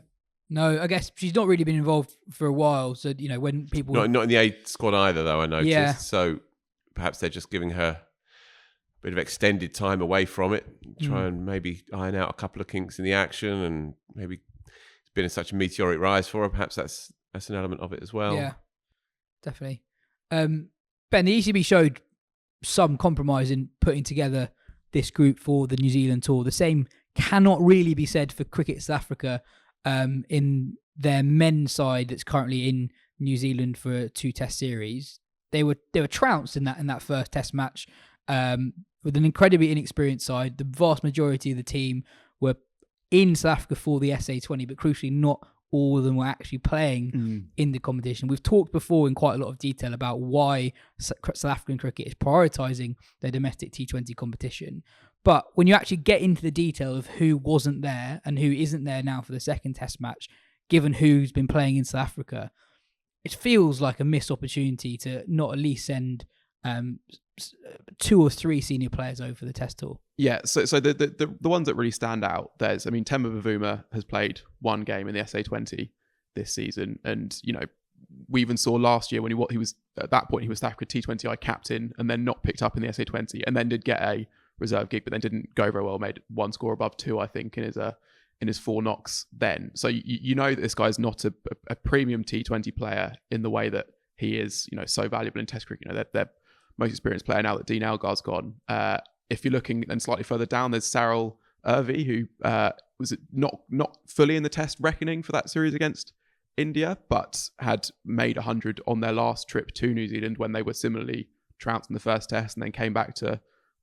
No, I guess she's not really been involved for a while. So, when people... Not in the A squad either, though, I noticed. Yeah. So perhaps they're just giving her a bit of extended time away from it, try and maybe iron out a couple of kinks in the action, and maybe it's been such a meteoric rise for her. Perhaps that's an element of it as well. Yeah, definitely. Ben, the ECB showed some compromise in putting together this group for the New Zealand tour. The same cannot really be said for Cricket South Africa in their men's side that's currently in New Zealand for a 2-test series. They were trounced in that first test match with an incredibly inexperienced side. The vast majority of the team were in South Africa for the SA20, but crucially not all of them were actually playing in the competition. We've talked before in quite a lot of detail about why South African cricket is prioritising their domestic T20 competition. But when you actually get into the detail of who wasn't there and who isn't there now for the second test match, given who's been playing in South Africa, it feels like a missed opportunity to not at least send 2 or 3 senior players over for the test tour. Yeah, so the ones that really stand out, Temba Bavuma has played 1 game in the SA20 this season, and we even saw last year when he was at that point he was South Africa T20I captain, and then not picked up in the SA20, and then did get a reserve gig, but then didn't go very well. Made 1 score above 2, I think, in his 4 knocks then. So that this guy's not a premium T20 player in the way that he is, so valuable in Test cricket. Their most experienced player now that Dean Elgar's gone. If you're looking then slightly further down, there's Sarel Irvi, who was not fully in the Test reckoning for that series against India, but had made 100 on their last trip to New Zealand when they were similarly trounced in the first Test, and then came back to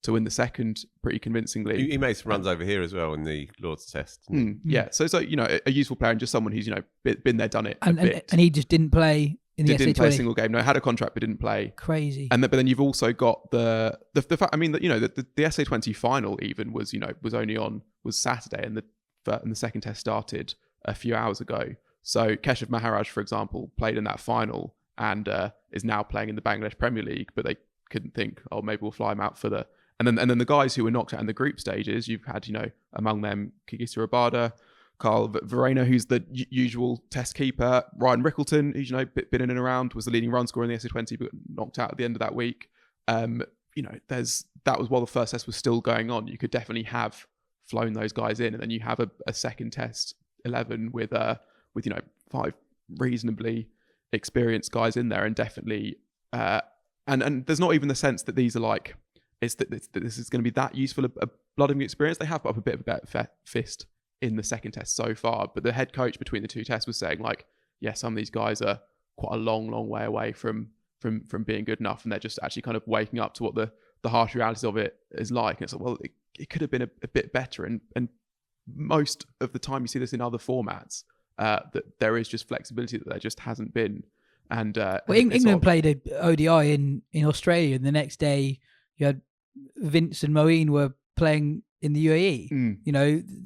win the second pretty convincingly. He made some runs over here as well in the Lord's Test. Yeah, so a useful player and just someone who's been there, done it a bit. And he just didn't play in the SA20. Didn't play a single game. No, had a contract but didn't play. Crazy. But then you've also got the fact. I mean, that the SA20 final even was was Saturday, and the second test started a few hours ago. So Keshav Maharaj, for example, played in that final and is now playing in the Bangladesh Premier League. But they couldn't think, oh, maybe we'll fly him out for the. And then the guys who were knocked out in the group stages, you've had among them Kigisa Rabada, Carl Verena, who's the usual test keeper, Ryan Rickleton, who's been in and around, was the leading run scorer in the SA20, but knocked out at the end of that week. That was while the first test was still going on. You could definitely have flown those guys in, and then you have a second test 11 with 5 reasonably experienced guys in there, and definitely and there's not even the sense that these are like that this is going to be that useful a blooding experience. They have put up a bit of a better fist in the second test so far, but the head coach between the 2 tests was saying some of these guys are quite a long way away from being good enough, and they're just actually kind of waking up to what the harsh realities of it is like. And it's like, well, it could have been a bit better, and most of the time you see this in other formats, that there is just flexibility that there just hasn't been. And England played a ODI in Australia, and the next day you had Vince and Moeen were playing in the UAE.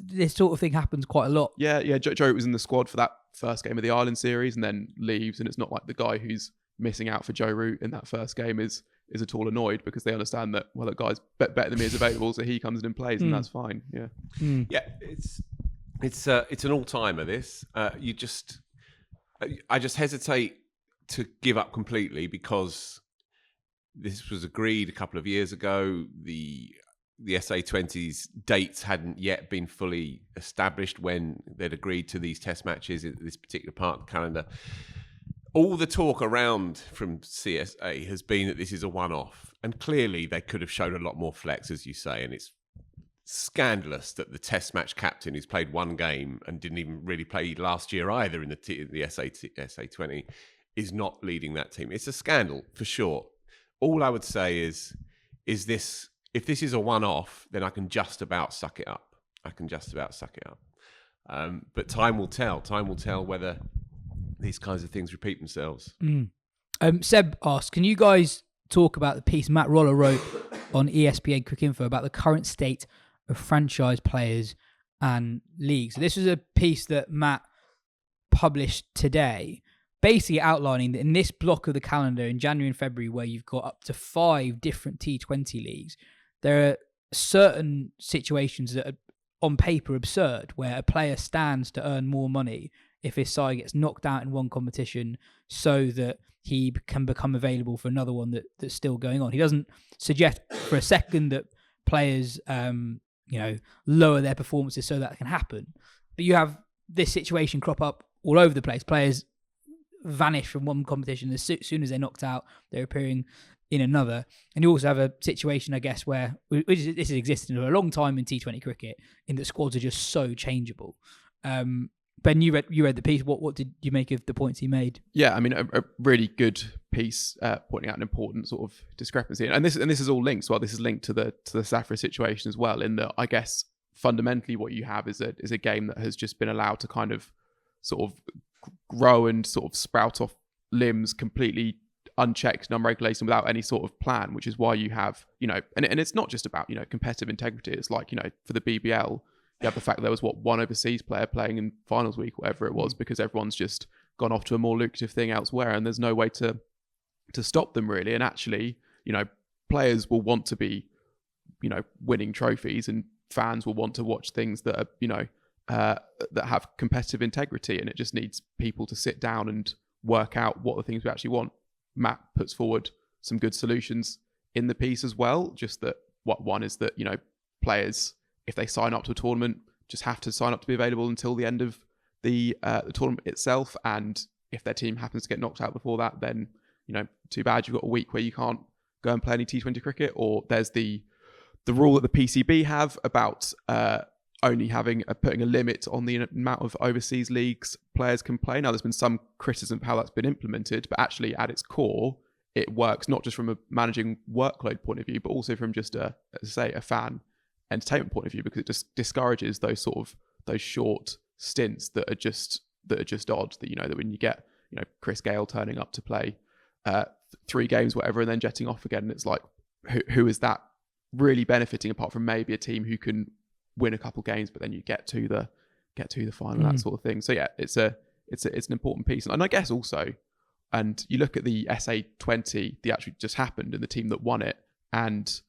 This sort of thing happens quite a lot. Yeah. Joe was in the squad for that first game of the Ireland series and then leaves, and it's not like the guy who's missing out for Joe Root in that first game is at all annoyed, because they understand that, well, the guy's better than me is available, so he comes in and plays, and that's fine. Yeah. Yeah, it's an all-timer, this. I just hesitate to give up completely, because this was agreed a couple of years ago. The SA20's dates hadn't yet been fully established when they'd agreed to these test matches in this particular part of the calendar. All the talk around from CSA has been that this is a one-off, and clearly they could have shown a lot more flex, as you say, and it's scandalous that the test match captain, who's played 1 game and didn't even really play last year either in the SA20, is not leading that team. It's a scandal for sure. All I would say is this: if this is a one-off, then I can just about suck it up. But time will tell. Time will tell whether these kinds of things repeat themselves. Seb asked, can you guys talk about the piece Matt Roller wrote on ESPN Quick Info about the current state of franchise players and leagues? So this was a piece that Matt published today, basically outlining that in this block of the calendar in January and February, where you've got up to 5 different T20 leagues, there are certain situations that are on paper absurd, where a player stands to earn more money if his side gets knocked out in one competition so that he can become available for another one that's still going on. He doesn't suggest for a second that players, lower their performances so that can happen. But you have this situation crop up all over the place. Players vanish from one competition as soon as they're knocked out, they're appearing in another. And you also have a situation, I guess, where this has existed for a long time in T20 cricket, in that squads are just so changeable. Ben, you read the piece. What did you make of the points he made? Yeah, I mean, a really good piece pointing out an important sort of discrepancy, and this is all linked. Well, this is linked to the Safra situation as well. In that, I guess fundamentally, what you have is a game that has just been allowed to kind of sort of grow and sort of sprout off limbs completely unchecked and unregulated without any sort of plan. Which is why you have, and it's not just about competitive integrity. It's like for the BBL. You have the fact that there was one overseas player playing in finals week, whatever it was, because everyone's just gone off to a more lucrative thing elsewhere, and there's no way to stop them really. And actually, players will want to be, winning trophies, and fans will want to watch things that are, that have competitive integrity. And it just needs people to sit down and work out what the things we actually want. Matt puts forward some good solutions in the piece as well. Just that one is that players, if they sign up to a tournament, just have to sign up to be available until the end of the tournament itself. And if their team happens to get knocked out before that, then, too bad. You've got a week where you can't go and play any T20 cricket. Or there's the rule that the PCB have about only putting a limit on the amount of overseas leagues players can play. Now, there's been some criticism of how that's been implemented, but actually at its core, it works not just from a managing workload point of view, but also from just a fan entertainment point of view, because it just discourages those short stints that are just odd. That when you get Chris Gale turning up to play 3 games, whatever, and then jetting off again, and it's like, who is that really benefiting apart from maybe a team who can win a couple games, but then you get to the final, that sort of thing. So yeah, it's an important piece, and I guess also, and you look at the SA20, the actually just happened, and the team that won it, and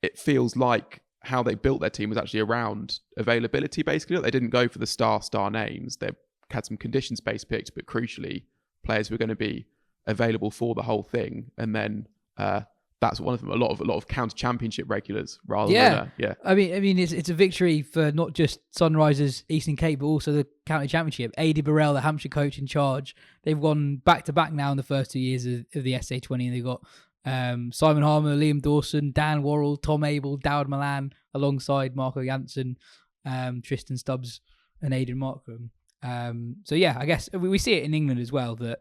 it feels like how they built their team was actually around availability, basically. They didn't go for the star names. They had some conditions-based picks, but crucially, players were going to be available for the whole thing. And then that's one of them. A lot of counter-championship regulars rather than... I mean, it's a victory for not just Sunrisers, Eastern Cape, but also the county championship. Adi Burrell, the Hampshire coach in charge, they've gone back-to-back now in the first 2 years of the SA20, and they've got Simon Harmer, Liam Dawson, Dan Worrell, Tom Abel, Dowd Milan, alongside Marco Janssen, Tristan Stubbs, and Aidan Markram. So yeah, I guess we see it in England as well, that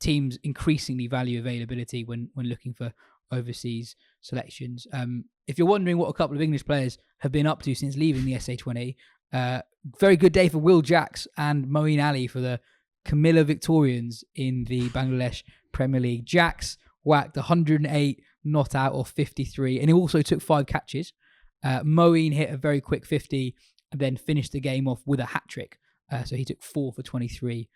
teams increasingly value availability when looking for overseas selections. If you're wondering what a couple of English players have been up to since leaving the SA20, very good day for Will Jacks and Moeen Ali for the Camilla Victorians in the Bangladesh Premier League. Jacks whacked 108 not out of 53, and he also took 5 catches. Moeen hit a very quick 50 and then finished the game off with a hat-trick. So he took 4 for 23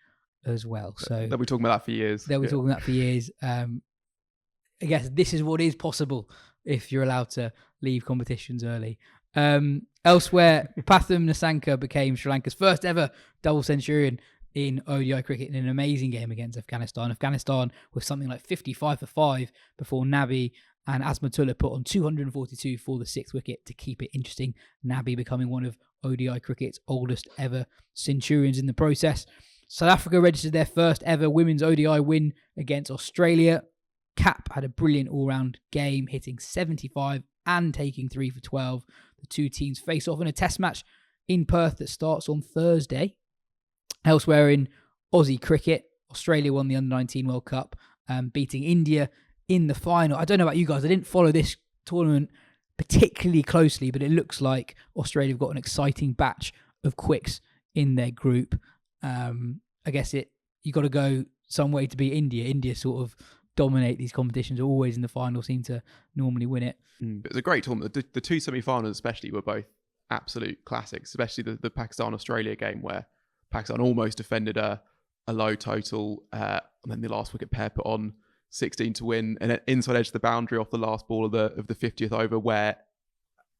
as well. So they'll be talking about that for years. Talking about that for years. I guess this is what is possible if you're allowed to leave competitions early. Elsewhere, Pathum Nissanka became Sri Lanka's first ever double centurion in ODI cricket in an amazing game against Afghanistan. Afghanistan was something like 55 for 5 before Nabi and Asmatullah put on 242 for the 6th wicket to keep it interesting. Nabi becoming one of ODI cricket's oldest ever centurions in the process. South Africa registered their first ever women's ODI win against Australia. Cap had a brilliant all-round game, hitting 75 and taking 3 for 12. The two teams face off in a test match in Perth that starts on Thursday. Elsewhere in Aussie cricket, Australia won the Under-19 World Cup, beating India in the final. I don't know about you guys. I didn't follow this tournament particularly closely, but it looks like Australia have got an exciting batch of quicks in their group. I guess you got to go some way to beat India. India sort of dominate these competitions, always in the final, seem to normally win it. It was a great tournament. The two semi-finals especially were both absolute classics, especially the Pakistan-Australia game where Pakistan almost defended a low total, and then the last wicket pair put on 16 to win, and an inside edge of the boundary off the last ball of the 50th over, where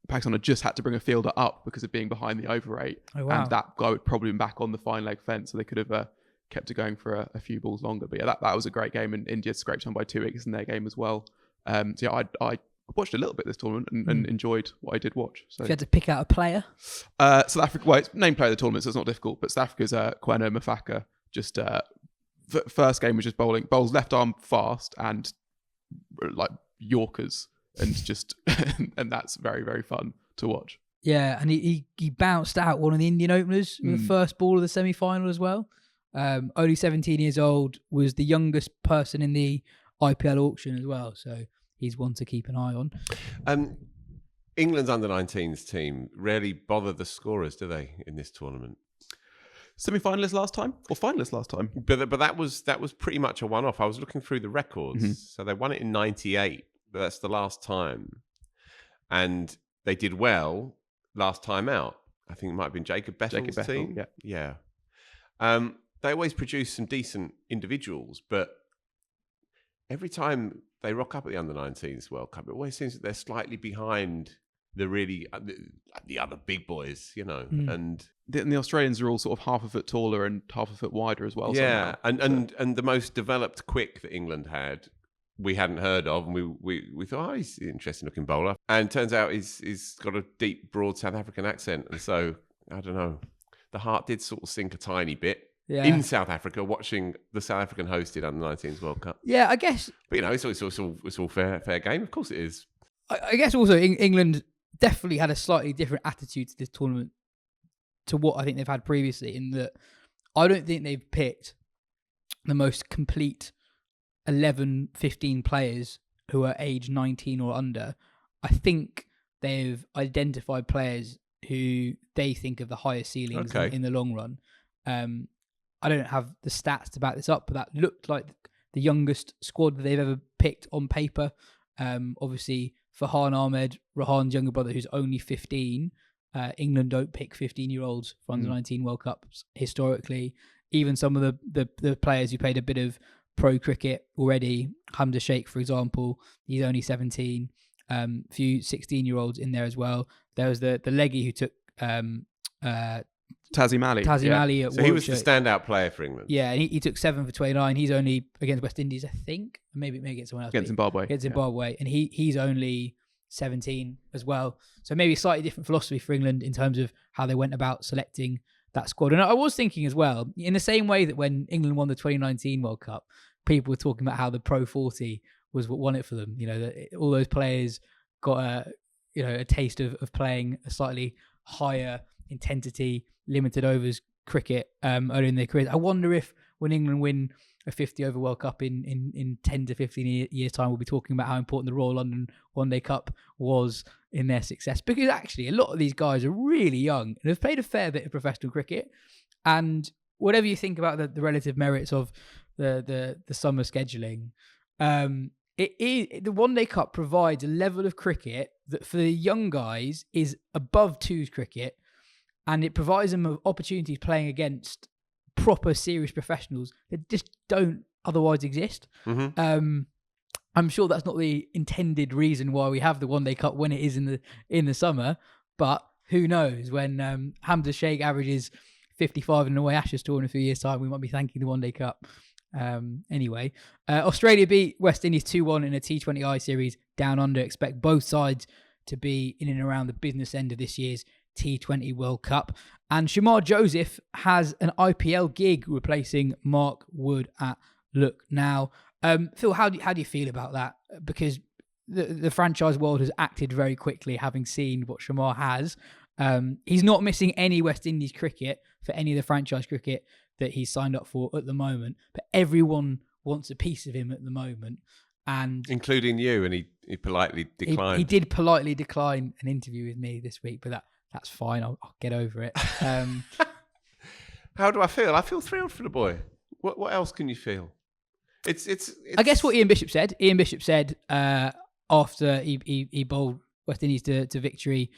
Pakistan had just had to bring a fielder up because of being behind the over rate. Oh, wow. And that guy would probably been back on the fine leg fence, so they could have kept it going for a few balls longer. But yeah, that was a great game, and India scraped on by 2 wickets in their game as well. So yeah, I watched a little bit this tournament and enjoyed what I did watch. So if you had to pick out a player, South Africa, well, it's named player of the tournament, so it's not difficult. But South Africa's Kwena Mafaka, just first game was just bowls left arm fast and like Yorkers, and just and that's very, very fun to watch. yeah, and he bounced out one of the Indian openers with the first ball of the semi-final as well. Only 17 years old, was the youngest person in the IPL auction as well, so he's one to keep an eye on. England's under-19s team rarely bother the scorers, do they, in this tournament? Semi-finalists last time, or finalists last time? But that was pretty much a one-off. I was looking through the records. So they won it in 98, but that's the last time. And they did well last time out. I think it might have been Jacob Bethel's team. Yeah. They always produce some decent individuals, but every time they rock up at the under-19s World Cup, it always seems that they're slightly behind the other big boys, you know. And the Australians are all sort of half a foot taller and half a foot wider as well. Yeah, and the most developed quick that England had, we hadn't heard of, and we thought, oh, he's an interesting looking bowler. And turns out he's got a deep, broad South African accent, and so I don't know, the heart did sort of sink a tiny bit. Yeah. In South Africa, watching the South African hosted under-19s World Cup. Yeah, I guess. But you know, it's all fair game. Of course, it is. I guess also England definitely had a slightly different attitude to this tournament to what I think they've had previously. In that, I don't think they've picked the most complete 11, 15 players who are age 19 or under. I think they've identified players who they think have the highest ceilings in the long run. I don't have the stats to back this up, but that looked like the youngest squad that they've ever picked on paper. Obviously, Farhan Ahmed, Rahan's younger brother, who's only 15. England don't pick 15-year-olds for under-19 World Cups historically. Even some of the players who played a bit of pro cricket already, Hamza Sheikh, for example, he's only 17. Few 16-year-olds in there as well. There was the leggy who took... Tazim Ali. Ali at so he was the standout player for England. Yeah, and he took 7 for 29. He's only against West Indies, I think. Maybe against someone else. Against Zimbabwe. Against Zimbabwe. And he's only 17 as well. So maybe a slightly different philosophy for England in terms of how they went about selecting that squad. And I was thinking as well, in the same way that when England won the 2019 World Cup, people were talking about how the Pro 40 was what won it for them. You know, that all those players got a taste of playing a slightly higher intensity, limited overs cricket early in their careers. I wonder if when England win a 50-over World Cup in 10 to 15 years' time, we'll be talking about how important the Royal London One Day Cup was in their success. Because actually, a lot of these guys are really young and have played a fair bit of professional cricket. And whatever you think about the relative merits of the summer scheduling, the One Day Cup provides a level of cricket that for the young guys is above twos cricket. And it provides them opportunities playing against proper, serious professionals that just don't otherwise exist. I'm sure that's not the intended reason why we have the One Day Cup when it is in the summer, but who knows? When Hamza Sheikh averages 55 in the away Ashes tour in a few years' time, we might be thanking the One Day Cup. Anyway, Australia beat West Indies 2-1 in a T20I series down under. Expect both sides to be in and around the business end of this year's T20 World Cup. And Shamar Joseph has an IPL gig replacing Mark Wood at Look Now. Phil, how do you feel about that? Because the franchise world has acted very quickly, having seen what Shamar has. He's not missing any West Indies cricket for any of the franchise cricket that he's signed up for at the moment, but everyone wants a piece of him at the moment. And including you, and he politely declined. He did politely decline an interview with me this week, but that's fine. I'll get over it. How do I feel? I feel thrilled for the boy. What else can you feel? It's I guess what Ian Bishop said. Ian Bishop said after he bowled West Indies to victory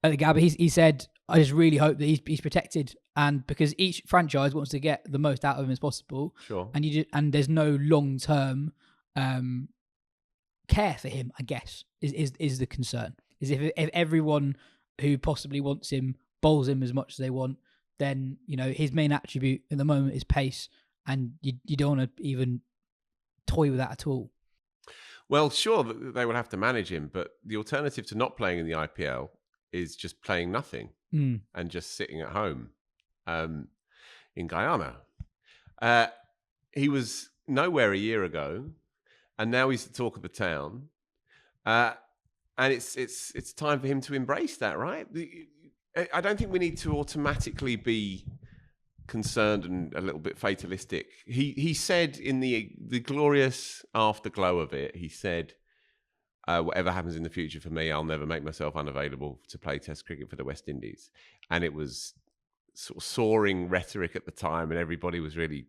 at the Gabba, he said, "I just really hope that he's protected, and because each franchise wants to get the most out of him as possible. Sure. And there's no long term care for him. I guess is the concern. Is if everyone who possibly wants him bowls him as much as they want, then his main attribute at the moment is pace, and you don't want to even toy with that at all. Well, sure, they will have to manage him, but the alternative to not playing in the IPL is just playing nothing and just sitting at home in Guyana. He was nowhere a year ago, and now he's the talk of the town. And it's time for him to embrace that, right? I don't think we need to automatically be concerned and a little bit fatalistic. He said in the glorious afterglow of it, he said, whatever happens in the future for me, I'll never make myself unavailable to play Test cricket for the West Indies. And it was sort of soaring rhetoric at the time, and everybody was really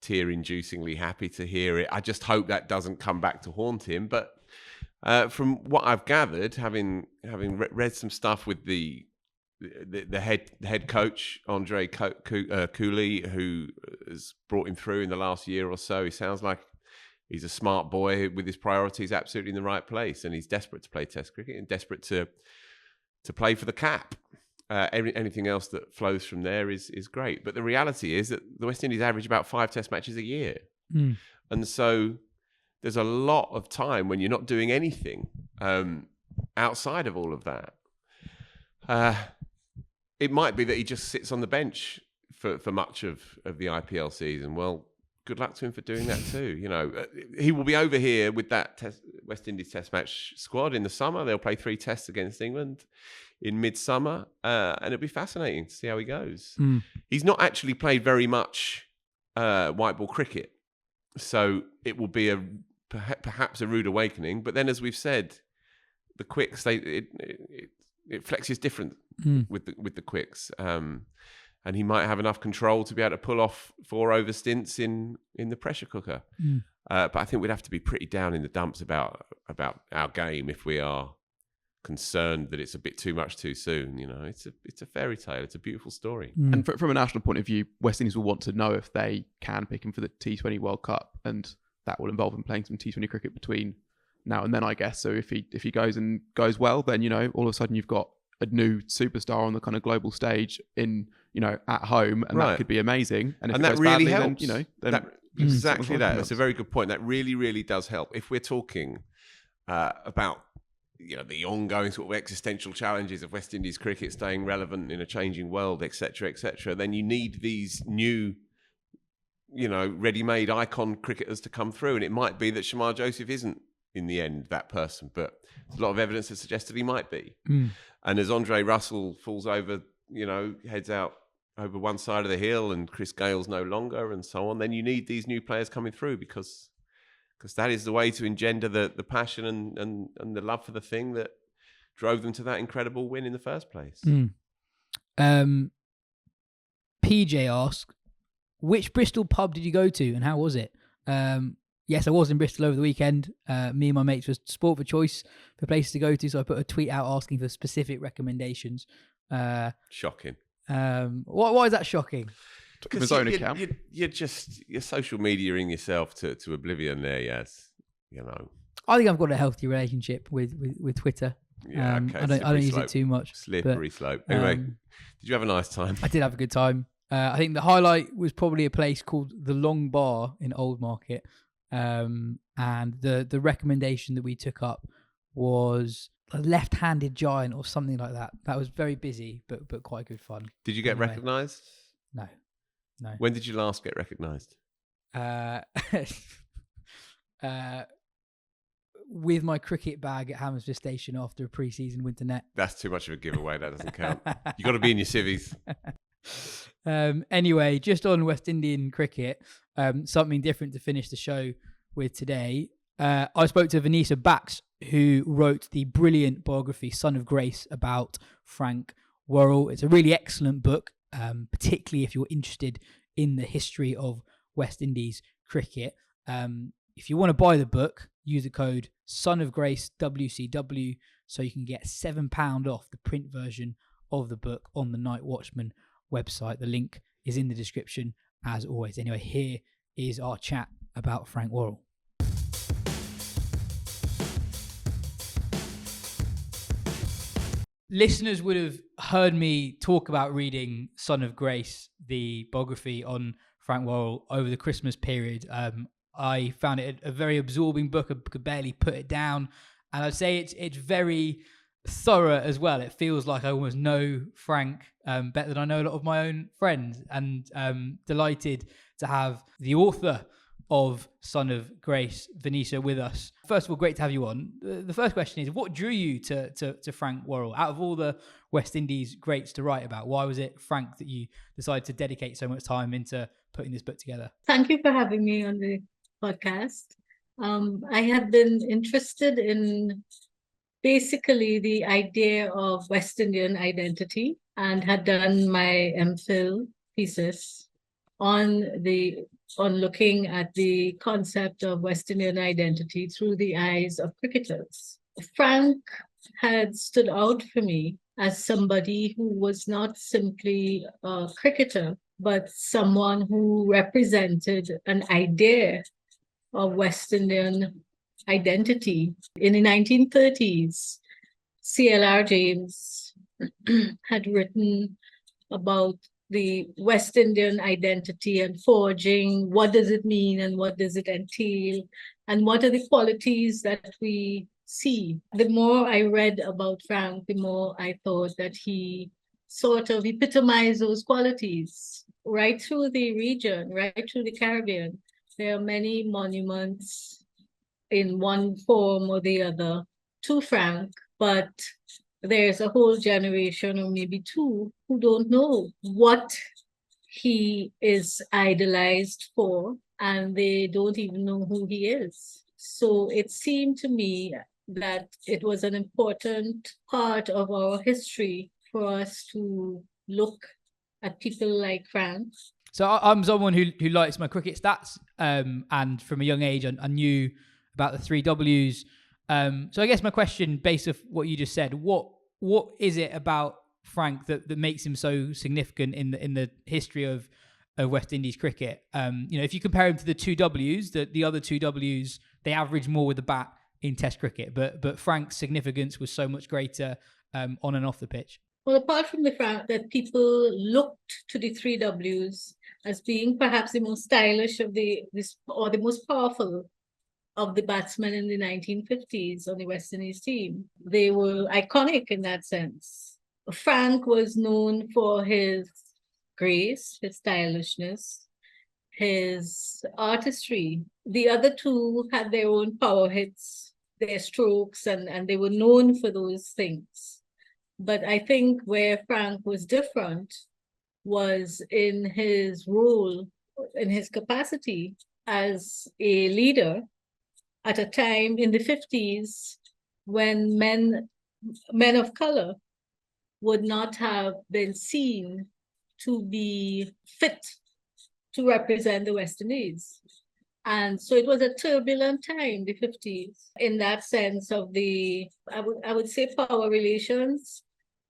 tear-inducingly happy to hear it. I just hope that doesn't come back to haunt him. But from what I've gathered, having read some stuff with the head coach, Andre Cooley, who has brought him through in the last year or so, he sounds like he's a smart boy with his priorities absolutely in the right place, and he's desperate to play Test cricket and desperate to play for the cap. Anything else that flows from there is great. But the reality is that the West Indies average about 5 Test matches a year. And so there's a lot of time when you're not doing anything outside of all of that. It might be that he just sits on the bench for much of the IPL season. Well, good luck to him for doing that too. He will be over here with that West Indies Test match squad in the summer. They'll play 3 tests against England in midsummer, and it'll be fascinating to see how he goes. He's not actually played very much white ball cricket, so it will be perhaps a rude awakening. But then, as we've said, the quicks it flexes different with the quicks, and he might have enough control to be able to pull off 4 over stints in the pressure cooker. But I think we'd have to be pretty down in the dumps about our game if we are concerned that it's a bit too much too soon. It's a fairy tale. It's a beautiful story. And from a national point of view, West Indies will want to know if they can pick him for the T20 World Cup, and that will involve him playing some T20 cricket between now and then, I guess. So if he goes well, then all of a sudden you've got a new superstar on the kind of global stage at home, and that could be amazing. And if that goes really badly, helps. then Exactly that. It's a very good point. That really, really does help. If we're talking about the ongoing sort of existential challenges of West Indies cricket staying relevant in a changing world, etc., then you need these new, ready-made icon cricketers to come through. And it might be that Shamar Joseph isn't, in the end, that person, but there's a lot of evidence that suggests that he might be. And as Andre Russell falls over, heads out over one side of the hill, and Chris Gale's no longer, and so on, then you need these new players coming through because that is the way to engender the passion and the love for the thing that drove them to that incredible win in the first place. PJ asks, which Bristol pub did you go to and how was it? Yes, I was in Bristol over the weekend. Me and my mates was sport for choice for places to go to, so I put a tweet out asking for specific recommendations. Shocking. Why is that shocking? His own account. You're social mediaing yourself to oblivion there, yes. I think I've got a healthy relationship with Twitter. Yeah, okay. I don't use it too much. Slippery slope. Anyway, did you have a nice time? I did have a good time. I think the highlight was probably a place called the Long Bar in Old Market. And the recommendation that we took up was a left-handed giant or something like that. That was very busy, but quite good fun. Did you get recognised? No. When did you last get recognised? With my cricket bag at Hammersmith Station after a pre-season winter net. That's too much of a giveaway. That doesn't count. You got to be in your civvies. Anyway, just on West Indian cricket, something different to finish the show with today. I spoke to Vaneisa Baksh, who wrote the brilliant biography Son of Grace about Frank Worrell. It's a really excellent book, particularly if you're interested in the history of West Indies cricket. If you want to buy the book, use the code Son of Grace WCW so you can get £7 off the print version of the book on the Night Watchman website. The link is in the description as always. Anyway, here is our chat about Frank Worrell. listeners would have heard me talk about reading Son of Grace, the biography on Frank Worrell, over the Christmas period. I found it a very absorbing book. I could barely put it down. And I'd say it's very thorough as well. It feels like I almost know Frank better than I know a lot of my own friends. And delighted to have the author of Son of Grace, Vaneisa, with us. First of all, great to have you on. The first question is, what drew you to Frank Worrell? Out of all the West Indies greats to write about, why was it Frank that you decided to dedicate so much time into putting this book together? Thank you for having me on the podcast. I had been interested in basically the idea of West Indian identity and had done my MPhil thesis on looking at the concept of West Indian identity through the eyes of cricketers. Frank had stood out for me as somebody who was not simply a cricketer, but someone who represented an idea of West Indian identity. In the 1930s, C.L.R. James had written about the West Indian identity and forging. What does it mean and what does it entail? And what are the qualities that we see? The more I read about Frank, the more I thought that he sort of epitomized those qualities right through the region, right through the Caribbean. There are many monuments in one form or the other to Frank, but there's a whole generation or maybe two who don't know what he is idolized for, and they don't even know who he is. So it seemed to me that it was an important part of our history for us to look at people like Frank. So I'm someone who likes my cricket stats, and from a young age I knew about the three Ws. So I guess my question, based off what you just said, what is it about Frank that makes him so significant in the history of West Indies cricket? If you compare him to the two Ws, the other two Ws, they average more with the bat in Test cricket, but Frank's significance was so much greater on and off the pitch. Well, apart from the fact that people looked to the three Ws as being perhaps the most stylish or the most powerful of the batsmen in the 1950s on the West Indies team, they were iconic in that sense. Frank was known for his grace, his stylishness, his artistry. The other two had their own power hits, their strokes, and they were known for those things. But I think where Frank was different was in his role, in his capacity as a leader at a time in the 50s when men of color would not have been seen to be fit to represent the West Indies. And so it was a turbulent time, the 50s, in that sense of I would say power relations,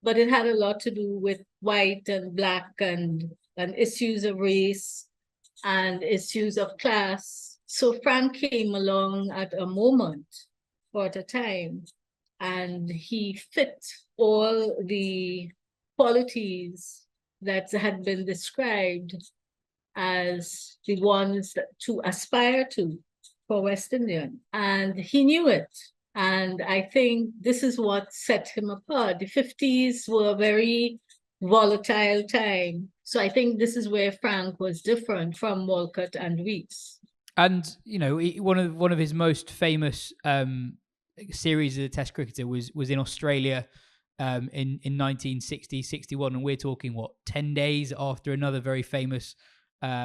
but it had a lot to do with white and black and issues of race and issues of class. So Frank came along at a moment or at a time, and he fit all the qualities that had been described as the ones to aspire to for West Indian. And he knew it. And I think this is what set him apart. The 50s were a very volatile time. So I think this is where Frank was different from Walcott and Weeks. And, one of his most famous series of the Test cricketer was in Australia in 1960, 61. And we're talking, 10 days after another very famous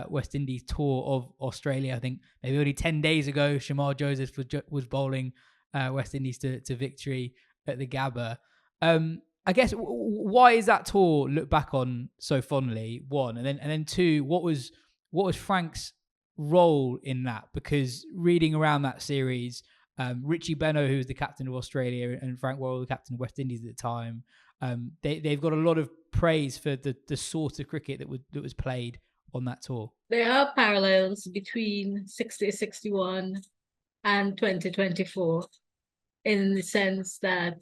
West Indies tour of Australia. I think maybe only 10 days ago, Shamar Joseph was bowling West Indies to victory at the Gabba. I guess, why is that tour looked back on so fondly? One, and then two, what was Frank's role in that? Because reading around that series, Richie Benaud, who was the captain of Australia, and Frank Worrell, the captain of West Indies at the time, they've got a lot of praise for the sort of cricket that was played on that tour. There are parallels between 60, 61 and 2024 in the sense that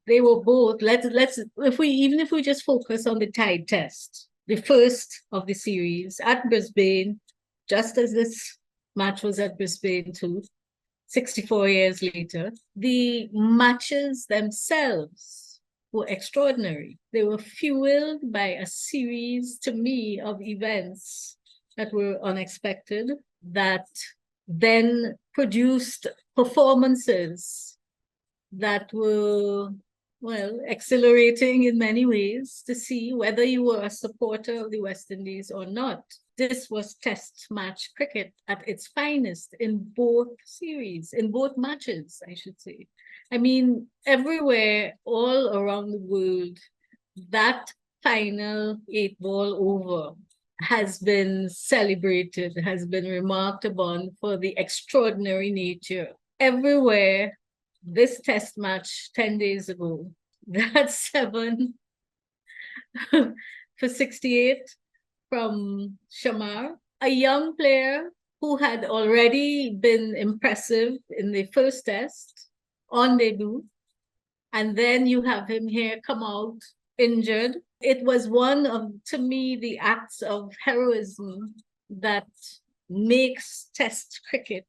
they were both, if we just focus on the tied test, the first of the series at Brisbane, just as this match was at Brisbane too, 64 years later, the matches themselves were extraordinary. They were fueled by a series, to me, of events that were unexpected, that then produced performances that were, well, exhilarating in many ways to see, whether you were a supporter of the West Indies or not. This was test match cricket at its finest in both series, in both matches, I should say. I mean, everywhere, all around the world, that final 8-ball over has been celebrated, has been remarked upon for the extraordinary nature. Everywhere, this test match 10 days ago, that 7 for 68 from Shamar, a young player who had already been impressive in the first test on debut. And then you have him here come out injured. It was one of, to me, the acts of heroism that makes test cricket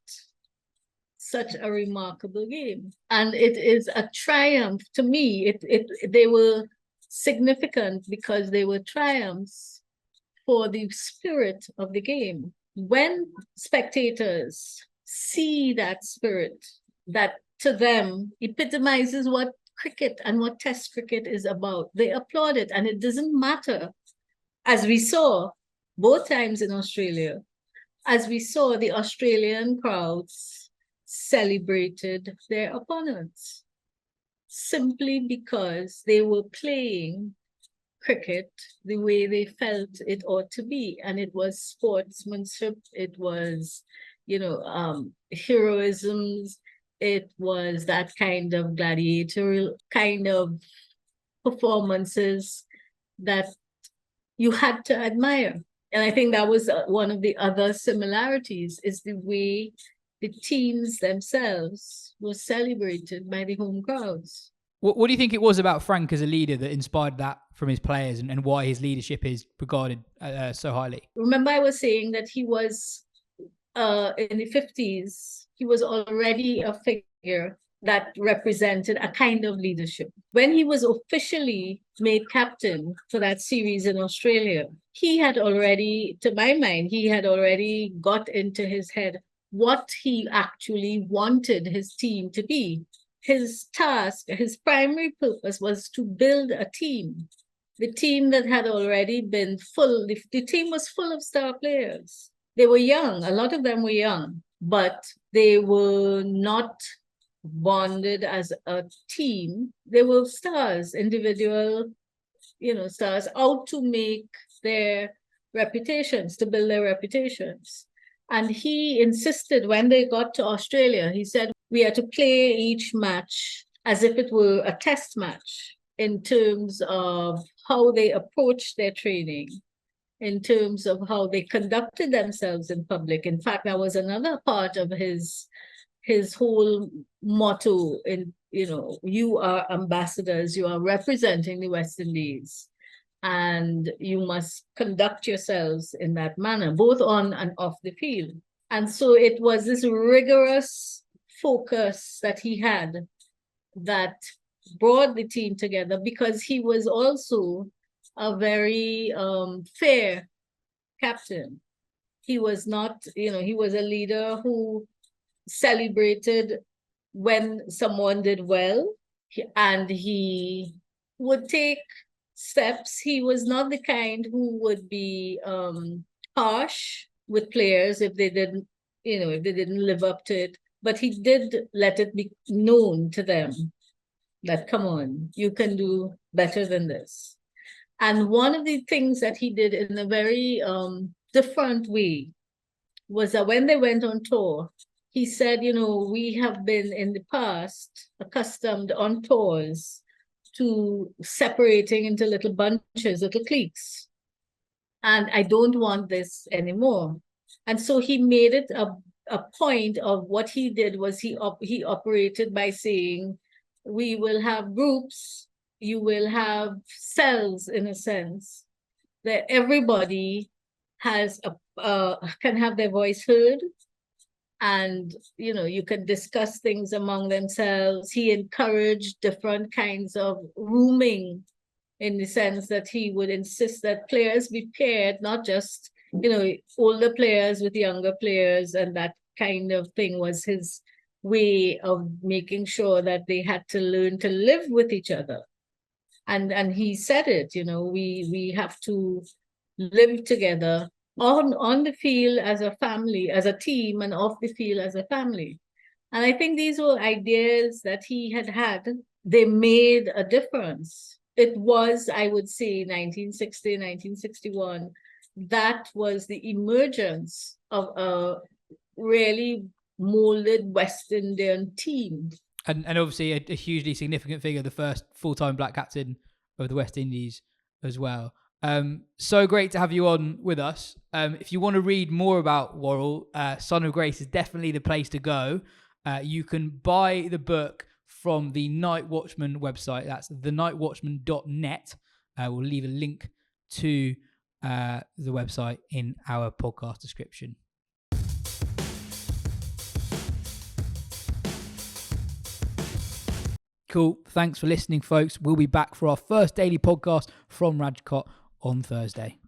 such a remarkable game. And it is a triumph to me. They were significant because they were triumphs for the spirit of the game. When spectators see that spirit, that to them epitomizes what cricket and what test cricket is about, they applaud it. And it doesn't matter, as we saw both times in Australia, as we saw the Australian crowds celebrated their opponents simply because they were playing cricket the way they felt it ought to be. And it was sportsmanship, it was, heroisms, it was that kind of gladiatorial kind of performances that you had to admire. And I think that was one of the other similarities, is the way the teams themselves were celebrated by the home crowds. What do you think it was about Frank as a leader that inspired that from his players, and why his leadership is regarded so highly? Remember, I was saying that he was, in the 50s, he was already a figure that represented a kind of leadership. When he was officially made captain for that series in Australia, he had already, to my mind, he had already got into his head what he actually wanted his team to be. His task, his primary purpose was to build a team. The team that had already been full, the team was full of star players. They were young, a lot of them were young, but they were not bonded as a team. They were stars, individual, stars out to make their reputations, to build their reputations. And he insisted when they got to Australia, he said, we are to play each match as if it were a test match in terms of how they approached their training, in terms of how they conducted themselves in public. In fact, that was another part of his whole motto, you are ambassadors, you are representing the West Indies, and you must conduct yourselves in that manner, both on and off the field. And so it was this rigorous focus that he had that brought the team together, because he was also a very fair captain. He was not, he was a leader who celebrated when someone did well, and he would take steps. He was not the kind who would be harsh with players if they didn't, if they didn't live up to it. But he did let it be known to them that, come on, you can do better than this. And one of the things that he did in a very different way was that when they went on tour, he said, we have been in the past accustomed on tours to separating into little bunches, little cliques. And I don't want this anymore. And so he made it a point of what he did was he operated by saying, we will have groups, you will have cells in a sense, that everybody has can have their voice heard, and you can discuss things among themselves. He encouraged different kinds of rooming, in the sense that he would insist that players be paired, not just older players with younger players, and that kind of thing was his way of making sure that they had to learn to live with each other. And he said it, we have to live together on the field as a family, as a team, and off the field as a family. And I think these were ideas that he had. They made a difference. It was, I would say, 1960, 1961, that was the emergence of a really molded West Indian team. And obviously a hugely significant figure, the first full-time black captain of the West Indies as well. So great to have you on with us. If you want to read more about Worrell, Son of Grace is definitely the place to go. You can buy the book from the Night Watchman website. That's thenightwatchman.net. We'll leave a link to the website in our podcast description. Cool. Thanks for listening, folks. We'll be back for our first daily podcast from Rajkot on Thursday.